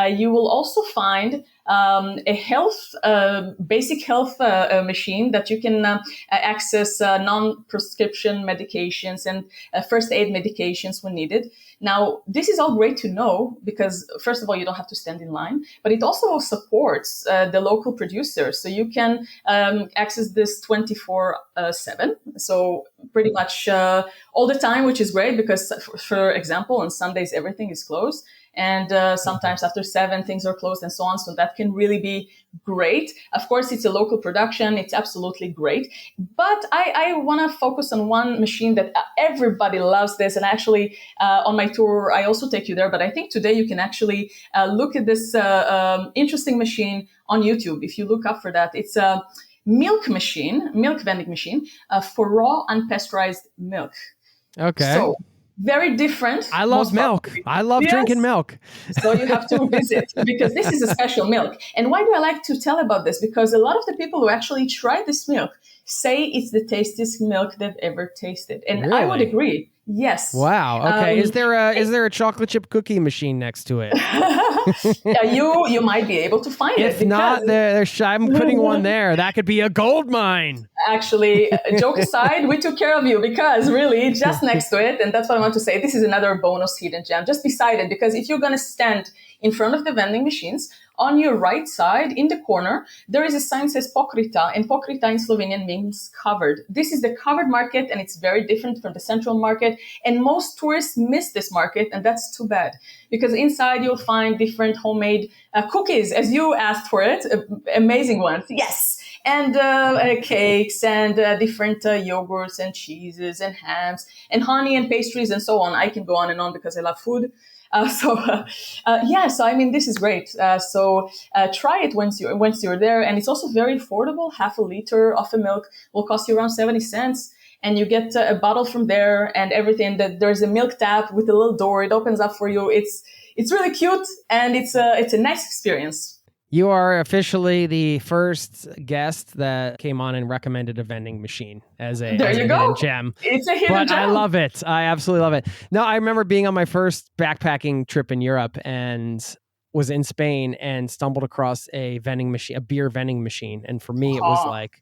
you will also find a basic health machine that you can access non-prescription medications and first aid medications when needed. Now, this is all great to know because, first of all, you don't have to stand in line, but it also supports the local producers. So you can access this 24/7. So pretty much all the time, which is great because, for example, on Sundays, everything is closed. And sometimes after 7, things are closed and so on. So that can really be great. Of course, it's a local production. It's absolutely great. But I want to focus on one machine that everybody loves this. And actually, on my tour, I also take you there. But I think today you can actually look at this interesting machine on YouTube. If you look up for that, it's a milk vending machine for raw unpasteurized milk. Okay. So, very different. I love milk. Probably. I love drinking milk. So you have to visit because this is a special milk. And why do I like to tell about this? Because a lot of the people who actually try this milk say it's the tastiest milk they've ever tasted. And Really? I would agree. Yes. Wow. Okay. Is there a chocolate chip cookie machine next to it? Yeah, you might be able to find it. If not, I'm putting one there. That could be a gold mine. Actually, joke aside, we took care of you because really just next to it, and that's what I want to say, this is another bonus hidden gem just beside it, because if you're going to stand in front of the vending machines, on your right side, in the corner, there is a sign that says Pokrita, and Pokrita in Slovenian means covered. This is the covered market, and it's very different from the central market, and most tourists miss this market, and that's too bad, because inside you'll find different homemade cookies, as you asked for it, amazing ones, yes, and cakes, and different yogurts, and cheeses, and hams, and honey, and pastries, and so on. I can go on and on because I love food. So I mean, this is great. So try it once you're there. And it's also very affordable. Half a liter of a milk will cost you around 70 cents. And you get a bottle from there and everything. There's a milk tap with a little door. It opens up for you. It's really cute. And it's a nice experience. You are officially the first guest that came on and recommended a vending machine as a hidden gem. It's a hidden gem. I love it. I absolutely love it. No, I remember being on my first backpacking trip in Europe and was in Spain and stumbled across a beer vending machine. And for me, it was like,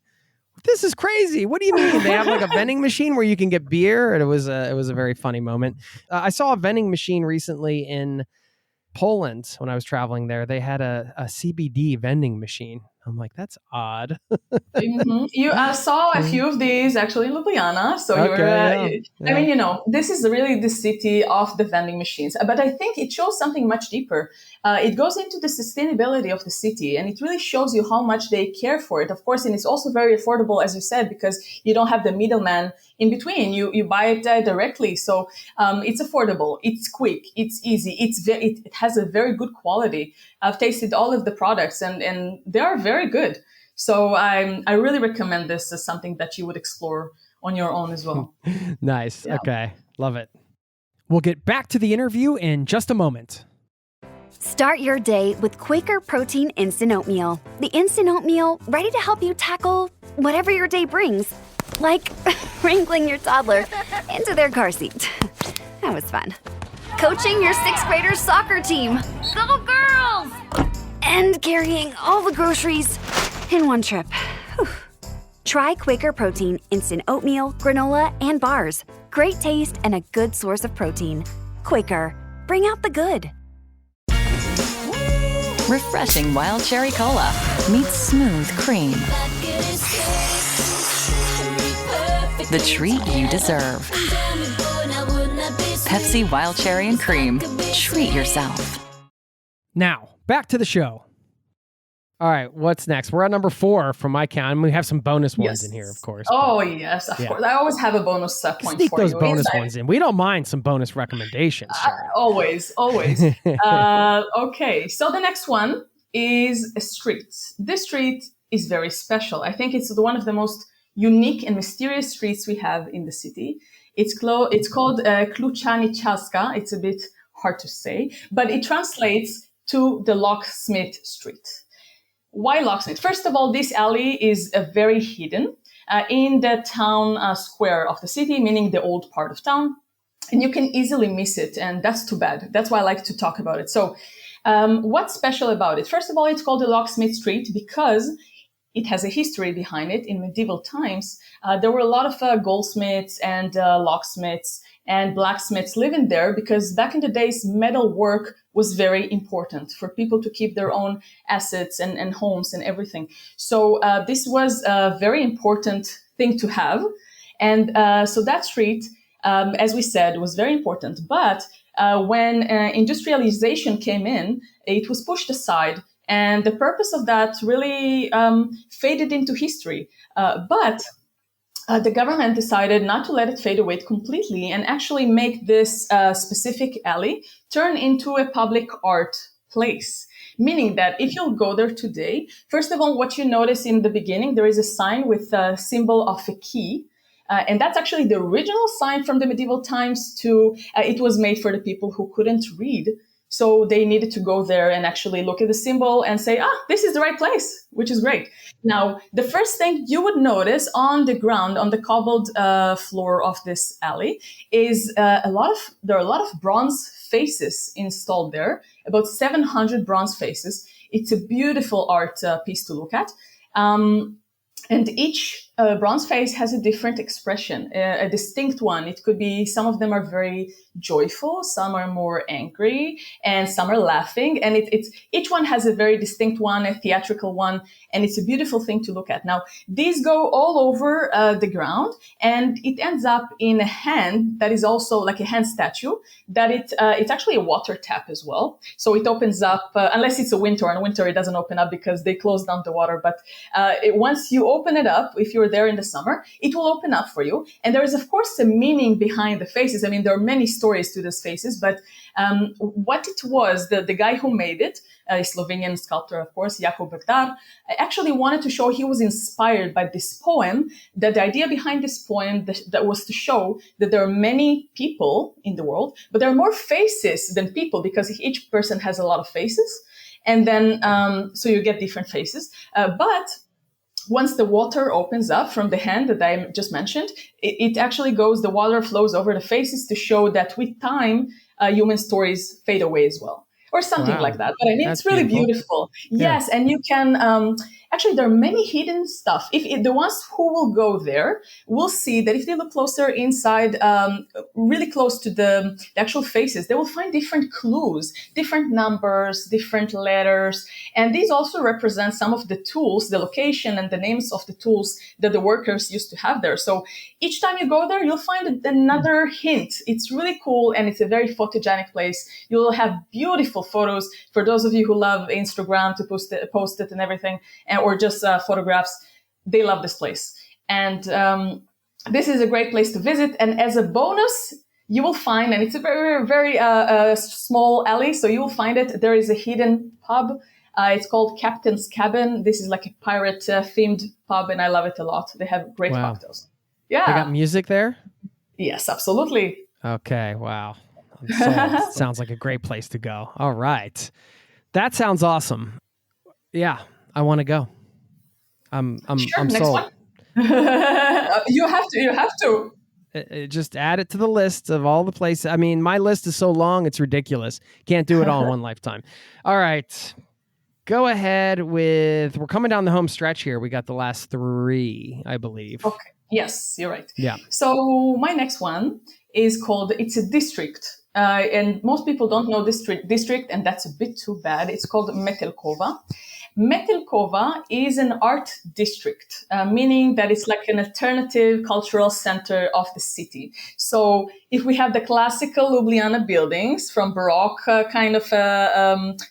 this is crazy. What do you mean? They have like a vending machine where you can get beer? And it was a very funny moment. I saw a vending machine recently in Poland when I was traveling there. They had a CBD vending machine. I'm like, that's odd. You saw a few of these actually in Ljubljana. So I mean, this is really the city of the vending machines. But I think it shows something much deeper. It goes into the sustainability of the city, and it really shows you how much they care for it, of course. And it's also very affordable, as you said, because you don't have the middleman in between. You buy it directly. So it's affordable. It's quick. It's easy. It has a very good quality. I've tasted all of the products and they are very good. So I really recommend this as something that you would explore on your own as well. Nice. Yeah. Okay. Love it. We'll get back to the interview in just a moment. Start your day with Quaker Protein Instant Oatmeal. The instant oatmeal ready to help you tackle whatever your day brings. Like wrangling your toddler into their car seat. That was fun. Coaching your 6th graders soccer team. Go girls! And carrying all the groceries in one trip. Whew. Try Quaker Protein Instant Oatmeal, Granola, and Bars. Great taste and a good source of protein. Quaker, bring out the good. Refreshing wild cherry cola meets smooth cream. The treat you deserve. Pepsi Wild Cherry and Cream. Treat yourself. Now, back to the show. All right, what's next? We're at number 4 from my count, and we have some bonus ones in here, of course. Oh, yes, of course. I always have a bonus point for you. Sneak those bonus ones in. We don't mind some bonus recommendations, Sharon. Always. Okay, so the next one is a street. This street is very special. I think it's one of the most unique and mysterious streets we have in the city. It's called Klučani Časka. It's a bit hard to say, but it translates to the Locksmith Street. Why Locksmith? First of all, this alley is very hidden in the town square of the city, meaning the old part of town, and you can easily miss it, and that's too bad. That's why I like to talk about it. So What's special about it? First of all, it's called the Locksmith Street because it has a history behind it. In medieval times, there were a lot of goldsmiths and locksmiths and blacksmiths living there because back in the days, metal work was very important for people to keep their own assets and homes and everything. So this was a very important thing to have. And so that street, as we said, was very important. But when industrialization came in, it was pushed aside. And the purpose of that really faded into history. But the government decided not to let it fade away completely and actually make this specific alley turn into a public art place. Meaning that if you'll go there today, first of all, what you notice in the beginning, there is a sign with a symbol of a key. And that's actually the original sign from the medieval times it was made for the people who couldn't read. So they needed to go there and actually look at the symbol and say, this is the right place, which is great. Now, the first thing you would notice on the ground, on the cobbled floor of this alley, is there are a lot of bronze faces installed there, about 700 bronze faces. It's a beautiful art piece to look at. And each bronze face has a different expression, a distinct one. It could be, some of them are very joyful, some are more angry, and some are laughing. And each one has a very distinct one, a theatrical one, and it's a beautiful thing to look at. Now, these go all over the ground, and it ends up in a hand that is also like a hand statue, that it's actually a water tap as well. So it opens up, unless it's a winter. In winter, it doesn't open up because they close down the water. But once you open it up, if you're there in the summer, it will open up for you. And there is, of course, a meaning behind the faces. I mean, there are many stories to these faces, but what it was, the guy who made it, a Slovenian sculptor, of course, Jakub Begdar, actually wanted to show he was inspired by this poem, that the idea behind this poem that was to show that there are many people in the world, but there are more faces than people because each person has a lot of faces. And then, so you get different faces. But once the water opens up from the hand that I just mentioned, it actually the water flows over the faces to show that with time, human stories fade away as well. Or something like that. But I mean, it's really beautiful. Yeah. Yes, and you can, actually, there are many hidden stuff. If the ones who will go there will see that if they look closer inside, really close to the actual faces, they will find different clues, different numbers, different letters. And these also represent some of the tools, the location and the names of the tools that the workers used to have there. So each time you go there, you'll find another hint. It's really cool, and it's a very photogenic place. You'll have beautiful photos for those of you who love Instagram to post it and everything, or just photographs. They love this place. And this is a great place to visit. And as a bonus, you will find, and it's a very, very small alley, so you will find it, there is a hidden pub. It's called Captain's Cabin. This is like a pirate themed pub, and I love it a lot. They have great cocktails. Yeah. They got music there? Yes, absolutely. Okay, wow. I'm sold. Sounds like a great place to go. All right. That sounds awesome. Yeah, I want to go. I'm next sold. One. You have to. Just add it to the list of all the places. I mean, my list is so long, it's ridiculous. Can't do it all in one lifetime. All right. Go ahead we're coming down the home stretch here. We got the last 3, I believe. Okay. Yes, you're right. Yeah. So my next one is called, it's a district. And most people don't know this district, and that's a bit too bad. It's called Metelkova. Metelkova is an art district, meaning that it's like an alternative cultural center of the city. So if we have the classical Ljubljana buildings from Baroque kind of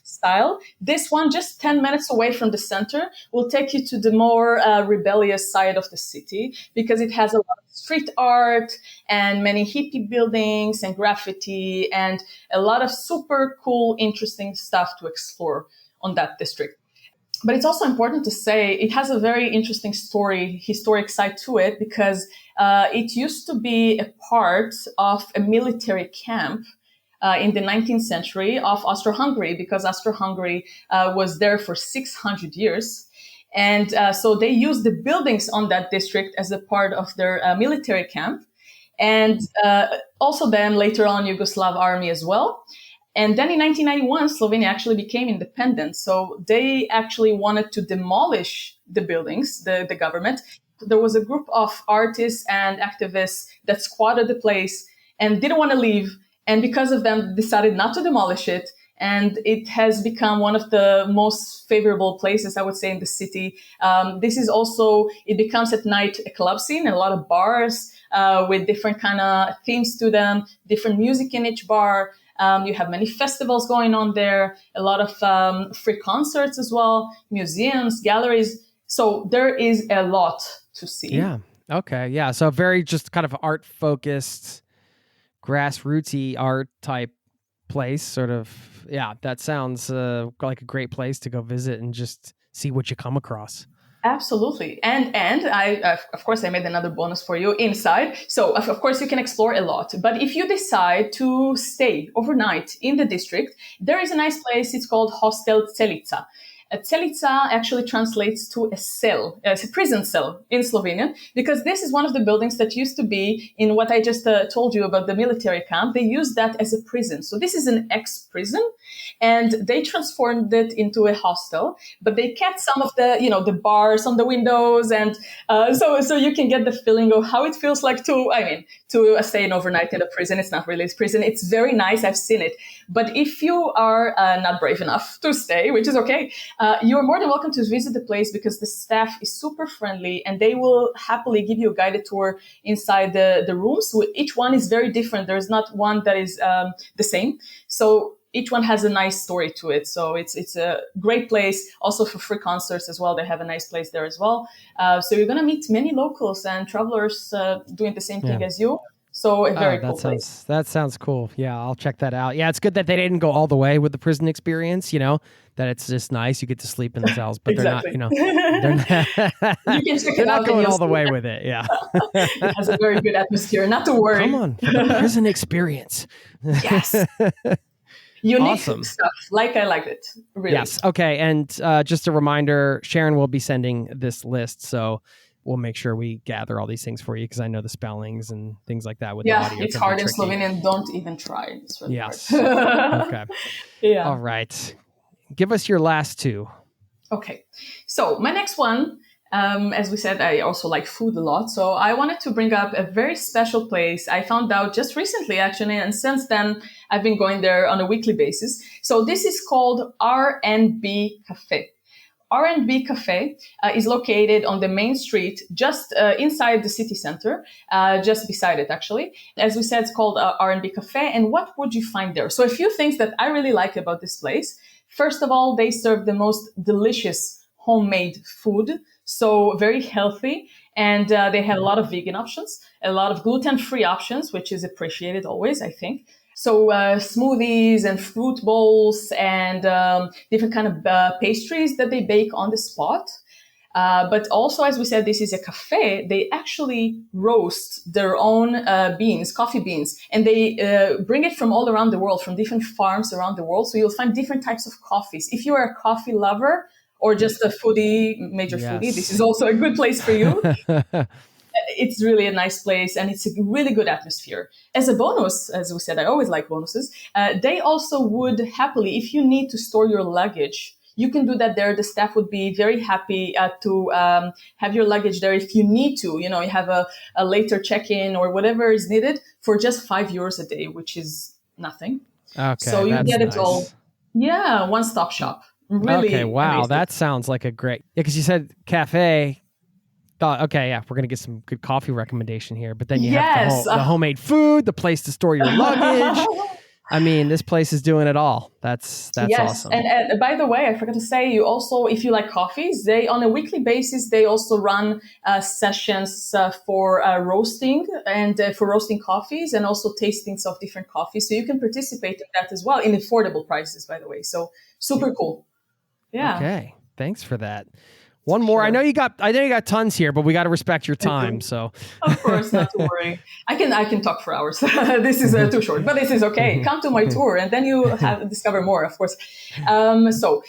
style, this one, just 10 minutes away from the center, will take you to the more rebellious side of the city, because it has a lot of street art and many hippie buildings and graffiti and a lot of super cool, interesting stuff to explore on that district. But it's also important to say it has a very interesting historic side to it, because it used to be a part of a military camp in the 19th century of Austro-Hungary, because Austro-Hungary was there for 600 years. And so they used the buildings on that district as a part of their military camp. And also then later on Yugoslav army as well. And then in 1991, Slovenia actually became independent. So they actually wanted to demolish the buildings, the government. There was a group of artists and activists that squatted the place and didn't want to leave. And because of them, decided not to demolish it. And it has become one of the most favorable places, I would say, in the city. This is also, it becomes at night a club scene, and a lot of bars with different kind of themes to them, different music in each bar. You have many festivals going on there, a lot of free concerts as well, museums, galleries. So there is a lot to see. Yeah. Okay. Yeah. So very just kind of art focused, grassrootsy art type place, sort of. Yeah, that sounds like a great place to go visit and just see what you come across. Absolutely. And I, of course, I made another bonus for you inside. So, of course, you can explore a lot. But if you decide to stay overnight in the district, there is a nice place. It's called Hostel Celica. Celica actually translates to a cell, a prison cell in Slovenian, because this is one of the buildings that used to be in what I just told you about the military camp. They used that as a prison. So this is an ex-prison, and they transformed it into a hostel, but they kept some of the, the bars on the windows. And so you can get the feeling of how it feels like to stay an overnight in a prison. It's not really a prison. It's very nice. I've seen it. But if you are not brave enough to stay, which is okay, you're more than welcome to visit the place, because the staff is super friendly and they will happily give you a guided tour inside the rooms. Each one is very different. There's not one that is the same. So each one has a nice story to it. So it's a great place also for free concerts as well. They have a nice place there as well. So you're going to meet many locals and travelers doing the same thing as you. So a very cool place. That sounds cool. Yeah, I'll check that out. Yeah, it's good that they didn't go all the way with the prison experience, that it's just nice. You get to sleep in the cells, but exactly. they're not going all the way with it. Yeah. It has a very good atmosphere. Not to worry. Come on, for the prison experience. Yes. Unique awesome stuff. I liked it. Really. Yes. Okay. And just a reminder, Sharon will be sending this list. So we'll make sure we gather all these things for you, because I know the spellings and things like that with the audio. It's hard in Slovenian. Don't even try. It's really yes. hard. Okay. Yeah. All right. Give us your last two. Okay. So my next one, as we said, I also like food a lot. So I wanted to bring up a very special place I found out just recently, actually. And since then, I've been going there on a weekly basis. So this is called R&B Cafe. R&B Cafe is located on the main street, just inside the city center, just beside it, actually. As we said, it's called R&B Cafe. And what would you find there? So a few things that I really like about this place. First of all, they serve the most delicious homemade food, so very healthy. And they have a lot of vegan options, a lot of gluten-free options, which is appreciated always, I think. So smoothies and fruit bowls and different kind of pastries that they bake on the spot. But also, as we said, this is a cafe. They actually roast their own coffee beans, and they bring it from all around the world, from different farms around the world. So you'll find different types of coffees. If you are a coffee lover or just a major foodie, this is also a good place for you. It's really a nice place, and it's a really good atmosphere. As a bonus, as we said, I always like bonuses. They also would happily, if you need to store your luggage, you can do that there. The staff would be very happy to have your luggage there if you need to. You have a later check-in or whatever is needed for just €5 a day, which is nothing. Okay, so you get it all. Yeah, one-stop shop. Really. Okay, wow, amazing. That sounds like a great. Yeah, because you said cafe. Thought, okay, yeah, we're going to get some good coffee recommendation here. But then you have the homemade food, the place to store your luggage. I mean, this place is doing it all. That's awesome. And by the way, I forgot to say, you also, if you like coffees, they on a weekly basis, they also run sessions for roasting and for roasting coffees and also tastings of different coffees. So you can participate in that as well in affordable prices, by the way. So super cool. Yeah. Okay. Thanks for that. One more. Sure. I know you got tons here, but we got to respect your time. So, of course, not to worry. I can talk for hours. This is too short, but this is okay. Come to my tour, and then you discover more. Of course. So,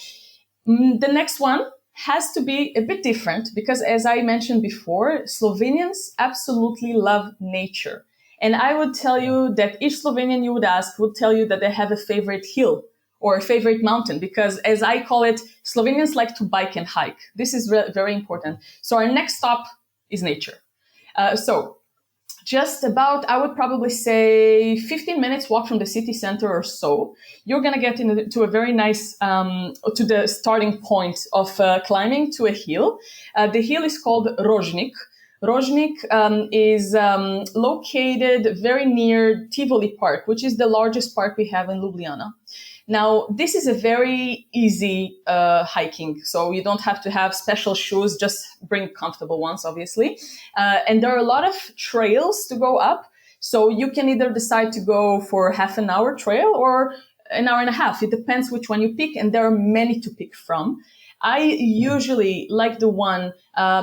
the next one has to be a bit different because, as I mentioned before, Slovenians absolutely love nature. And I would tell you that each Slovenian you would ask would tell you that they have a favorite hill or a favorite mountain, because as I call it, Slovenians like to bike and hike. This is very important. So our next stop is nature. So just about, I would probably say 15 minutes walk from the city center or so, you're going to get into a very nice, to the starting point of climbing to a hill. The hill is called Rožnik. Rožnik is located very near Tivoli Park, which is the largest park we have in Ljubljana. Now, this is a very easy hiking, so you don't have to have special shoes, just bring comfortable ones, obviously. And there are a lot of trails to go up, so you can either decide to go for half an hour trail or an hour and a half. It depends which one you pick, and there are many to pick from. I usually like the one,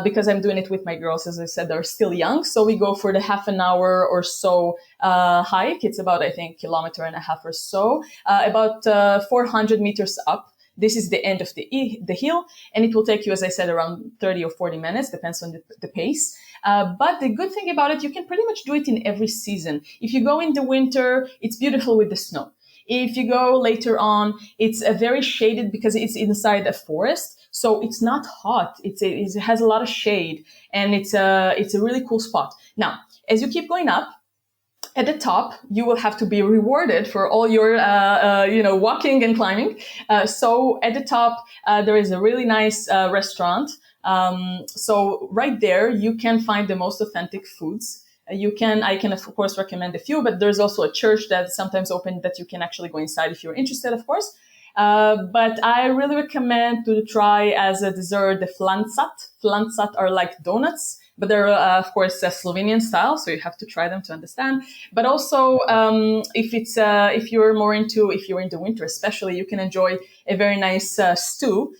because I'm doing it with my girls, as I said, they're still young. So we go for the half an hour or so hike. It's about, I think, 1.5 kilometers or so, about 400 meters up. This is the end of the hill, and it will take you, as I said, around 30 or 40 minutes, depends on the pace. But the good thing about it, you can pretty much do it in every season. If you go in the winter, it's beautiful with the snow. If you go later on, it's a very shaded because it's inside a forest. So it's not hot. It has a lot of shade, and it's a really cool spot. Now, as you keep going up, at the top, you will have to be rewarded for all your, walking and climbing. So at the top, there is a really nice restaurant. So right there, you can find the most authentic foods. I can of course recommend a few, but there's also a church that's sometimes open that you can actually go inside if you're interested, of course. But I really recommend to try as a dessert the flancat. Flancat are like donuts, but they're of course Slovenian style, so you have to try them to understand. But also, if you're in the winter especially, you can enjoy a very nice stew.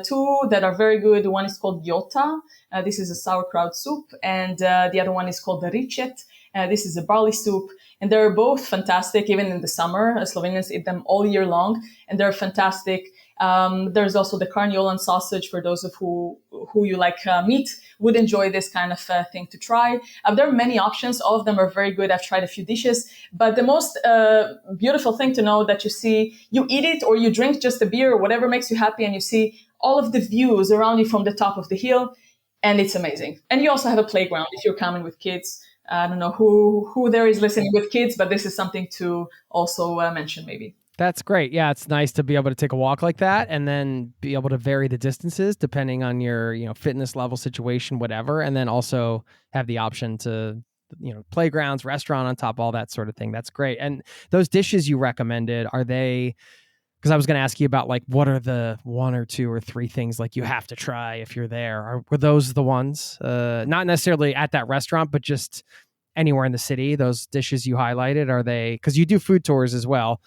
Two that are very good. One is called jota. This is a sauerkraut soup, and the other one is called the ricet. This is a barley soup, and they're both fantastic. Even in the summer, Slovenians eat them all year long, and they're fantastic. There's also the carniolan sausage for those of who you like meat would enjoy this kind of thing to try. There are many options. All of them are very good. I've tried a few dishes, but the most beautiful thing to know that you eat it or you drink just a beer or whatever makes you happy, and you see all of the views around you from the top of the hill, and it's amazing. And you also have a playground if you're coming with kids. I don't know who there is listening with kids, but this is something to also mention maybe. That's great. Yeah, it's nice to be able to take a walk like that and then be able to vary the distances depending on your, fitness level, situation, whatever, and then also have the option to, playgrounds, restaurant on top, all that sort of thing. That's great. And those dishes you recommended, are they, because I was going to ask you about like, what are the 1 or 2 or 3 things like you have to try if you're there? Were those the ones, not necessarily at that restaurant, but just anywhere in the city, those dishes you highlighted, are they, because you do food tours as well.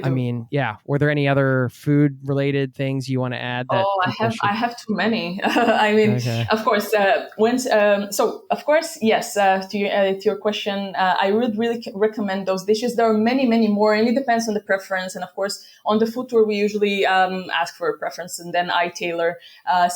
I mean, yeah. Were there any other food-related things you want to add? I have too many. I mean, okay. Of course. Of course, yes. To your question, I would really recommend those dishes. There are many, many more, and it depends on the preference. And of course, on the food tour, we usually ask for a preference, and then I tailor,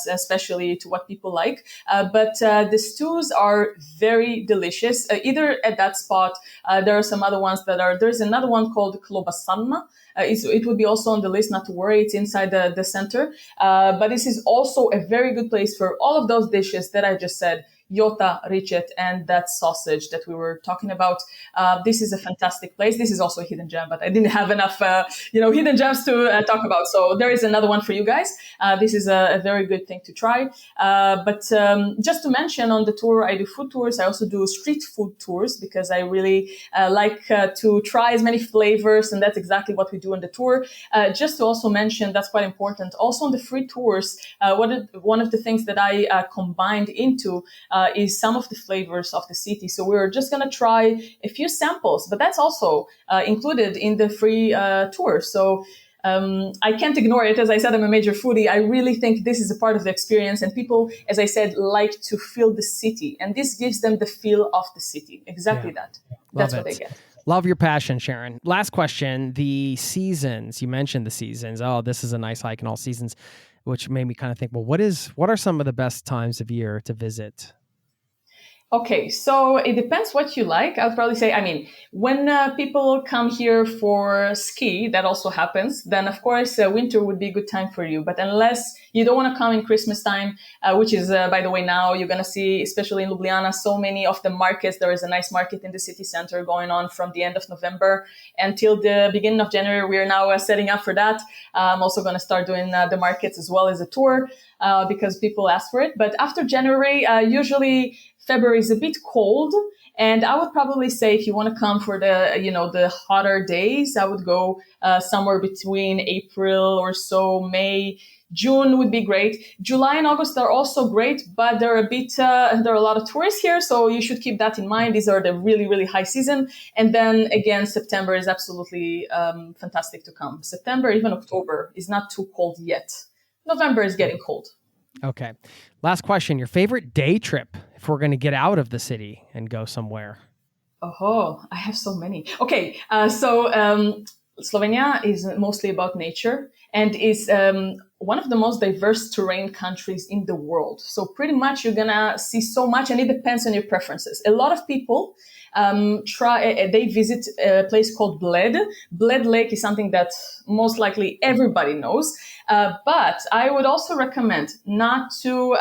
especially to what people like. But the stews are very delicious. Either at that spot, there are some other ones there's another one called klobasanna. It would be also on the list, not to worry. It's inside the center. But this is also a very good place for all of those dishes that I just said. Jota, ricet, and that sausage that we were talking about. This is a fantastic place. This is also a hidden gem, but I didn't have enough, hidden gems to talk about. So there is another one for you guys. This is a very good thing to try. But just to mention, on the tour, I do food tours. I also do street food tours because I really like to try as many flavors, and that's exactly what we do on the tour. Just to also mention, that's quite important. Also on the free tours, one of the things that I combined into is some of the flavors of the city. So we're just going to try a few samples, but that's also included in the free tour. So I can't ignore it. As I said, I'm a major foodie. I really think this is a part of the experience, and people, as I said, like to feel the city, and this gives them the feel of the city. Exactly that. That's what they get. Love your passion, Sharon. Last question, the seasons. You mentioned the seasons. Oh, this is a nice hike in all seasons, which made me kind of think, well, what are some of the best times of year to visit? Okay, so it depends what you like. I'll probably say, I mean, when people come here for ski, that also happens, then of course winter would be a good time for you. But unless you don't want to come in Christmas time, which is, by the way, now you're going to see, especially in Ljubljana, so many of the markets. There is a nice market in the city center going on from the end of November until the beginning of January. We are now setting up for that. I'm also going to start doing the markets as well as a tour because people ask for it. But after January, usually February is a bit cold, and I would probably say if you want to come for the hotter days, I would go somewhere between April or so, May. June would be great. July and August are also great, but there are a lot of tourists here, so you should keep that in mind. These are the really, really high season. And then again, September is absolutely fantastic to come. September, even October is not too cold yet. November is getting cold. Okay. Last question. Your favorite day trip if we're going to get out of the city and go somewhere? Oh, I have so many. Okay. So Slovenia is mostly about nature and is one of the most diverse terrain countries in the world. So pretty much you're going to see so much, and it depends on your preferences. A lot of people they visit a place called Bled. Bled Lake is something that most likely everybody knows. But I would also recommend not to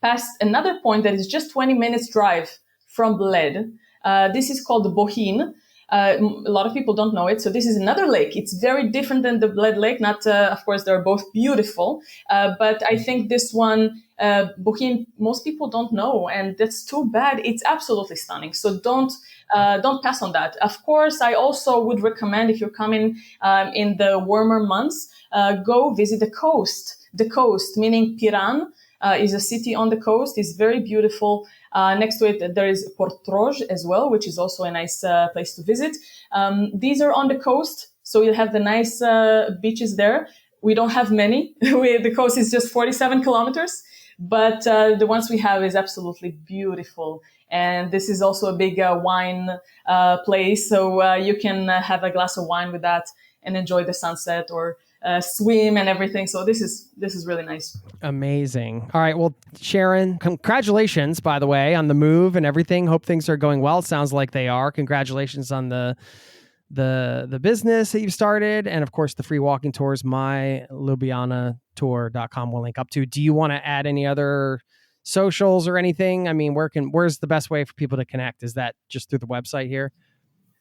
pass another point that is just 20 minutes drive from Bled. This is called the Bohin. A lot of people don't know it. So this is another lake. It's very different than the Bled Lake. Not, of course, they're both beautiful. But I think this one, Bohin, most people don't know. And that's too bad. It's absolutely stunning. So don't pass on that. Of course, I also would recommend if you're coming in the warmer months, go visit the coast. The coast, meaning Piran, is a city on the coast. It's very beautiful. Next to it, there is Portroj as well, which is also a nice place to visit. These are on the coast, so you'll have the nice beaches there. We don't have many. The coast is just 47 kilometers, but the ones we have is absolutely beautiful. And this is also a big wine place, so you can have a glass of wine with that and enjoy the sunset or swim and everything. So this is really nice. Amazing. All right. Well, Sharon, congratulations, by the way, on the move and everything. Hope things are going well. It sounds like they are. Congratulations on the business that you've started. And of course, the free walking tours, myLjubljanaTour.com will link up to. Do you want to add any other socials or anything? I mean, where's the best way for people to connect? Is that just through the website here?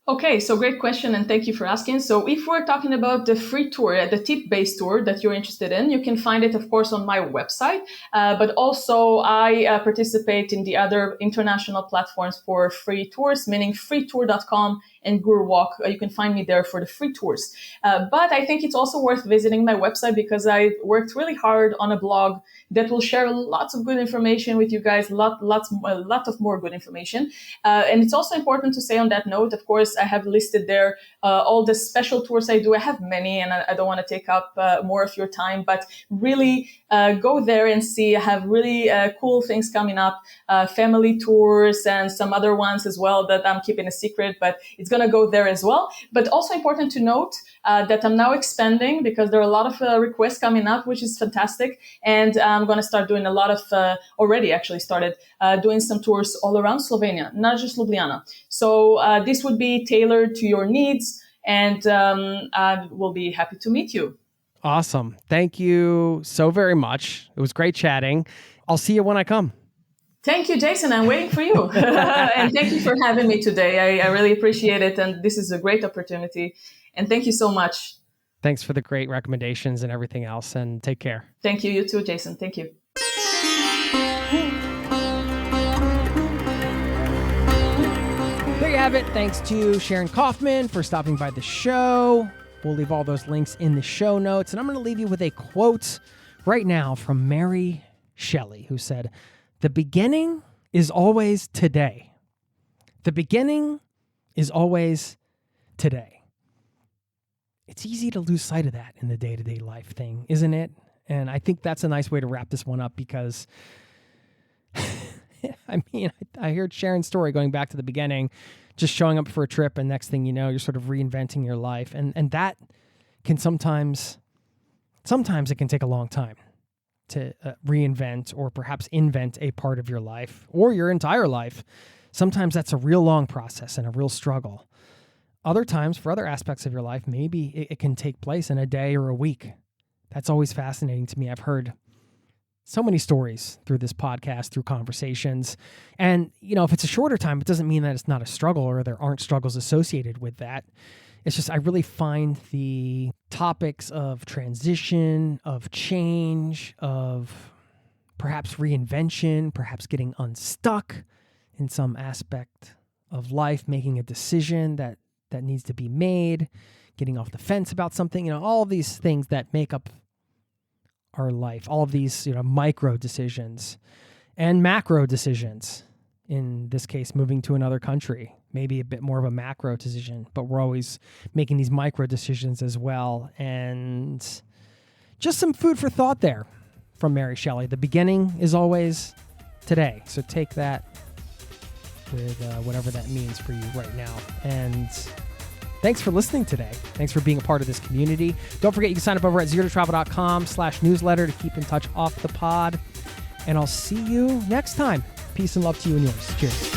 Okay, so great question, and thank you for asking. So if we're talking about the free tour, the tip-based tour that you're interested in, you can find it, of course, on my website. But also, I participate in the other international platforms for free tours, meaning freetour.com and Gurwalk. You can find me there for the free tours. But I think it's also worth visiting my website because I worked really hard on a blog that will share lots of good information with you guys, a lot of more good information. And it's also important to say on that note, of course, I have listed there all the special tours I do. I have many, and I don't want to take up more of your time, but really go there and see. I have really cool things coming up, family tours and some other ones as well that I'm keeping a secret, but it's going to go there as well. But also important to note that I'm now expanding because there are a lot of requests coming up, which is fantastic. And I'm going to start doing a lot of, already actually started doing some tours all around Slovenia, not just Ljubljana. So this would be tailored to your needs, and I will be happy to meet you. Awesome. Thank you so very much. It was great chatting. I'll see you when I come. Thank you, Jason. I'm waiting for you. And thank you for having me today. I really appreciate it. And this is a great opportunity. And thank you so much. Thanks for the great recommendations and everything else. And take care. Thank you. You too, Jason. Thank you. There you have it. Thanks to Sharon Kaufman for stopping by the show. We'll leave all those links in the show notes. And I'm going to leave you with a quote right now from Mary Shelley, who said, "The beginning is always today. The beginning is always today." It's easy to lose sight of that in the day-to-day life thing, isn't it? And I think that's a nice way to wrap this one up because, I mean, I heard Sharon's story going back to the beginning, just showing up for a trip, and next thing you know, you're sort of reinventing your life. And that can sometimes it can take a long time to reinvent or perhaps invent a part of your life or your entire life, sometimes that's a real long process and a real struggle. Other times, for other aspects of your life, maybe it can take place in a day or a week. That's always fascinating to me. I've heard so many stories through this podcast, through conversations. And, if it's a shorter time, it doesn't mean that it's not a struggle or there aren't struggles associated with that. It's just I really find the topics of transition, of change, of perhaps reinvention, perhaps getting unstuck in some aspect of life, making a decision that needs to be made, getting off the fence about something, all of these things that make up our life, all of these, micro decisions and macro decisions. In this case, moving to another country, maybe a bit more of a macro decision, but we're always making these micro decisions as well. And just some food for thought there from Mary Shelley. The beginning is always today. So take that with whatever that means for you right now. And thanks for listening today. Thanks for being a part of this community. Don't forget, you can sign up over at zerototravel.com/newsletter to keep in touch off the pod. And I'll see you next time. Peace and love to you and yours. Cheers.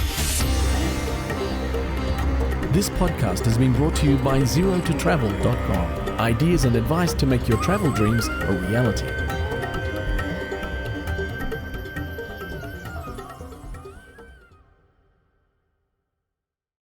This podcast has been brought to you by zerototravel.com. Ideas and advice to make your travel dreams a reality.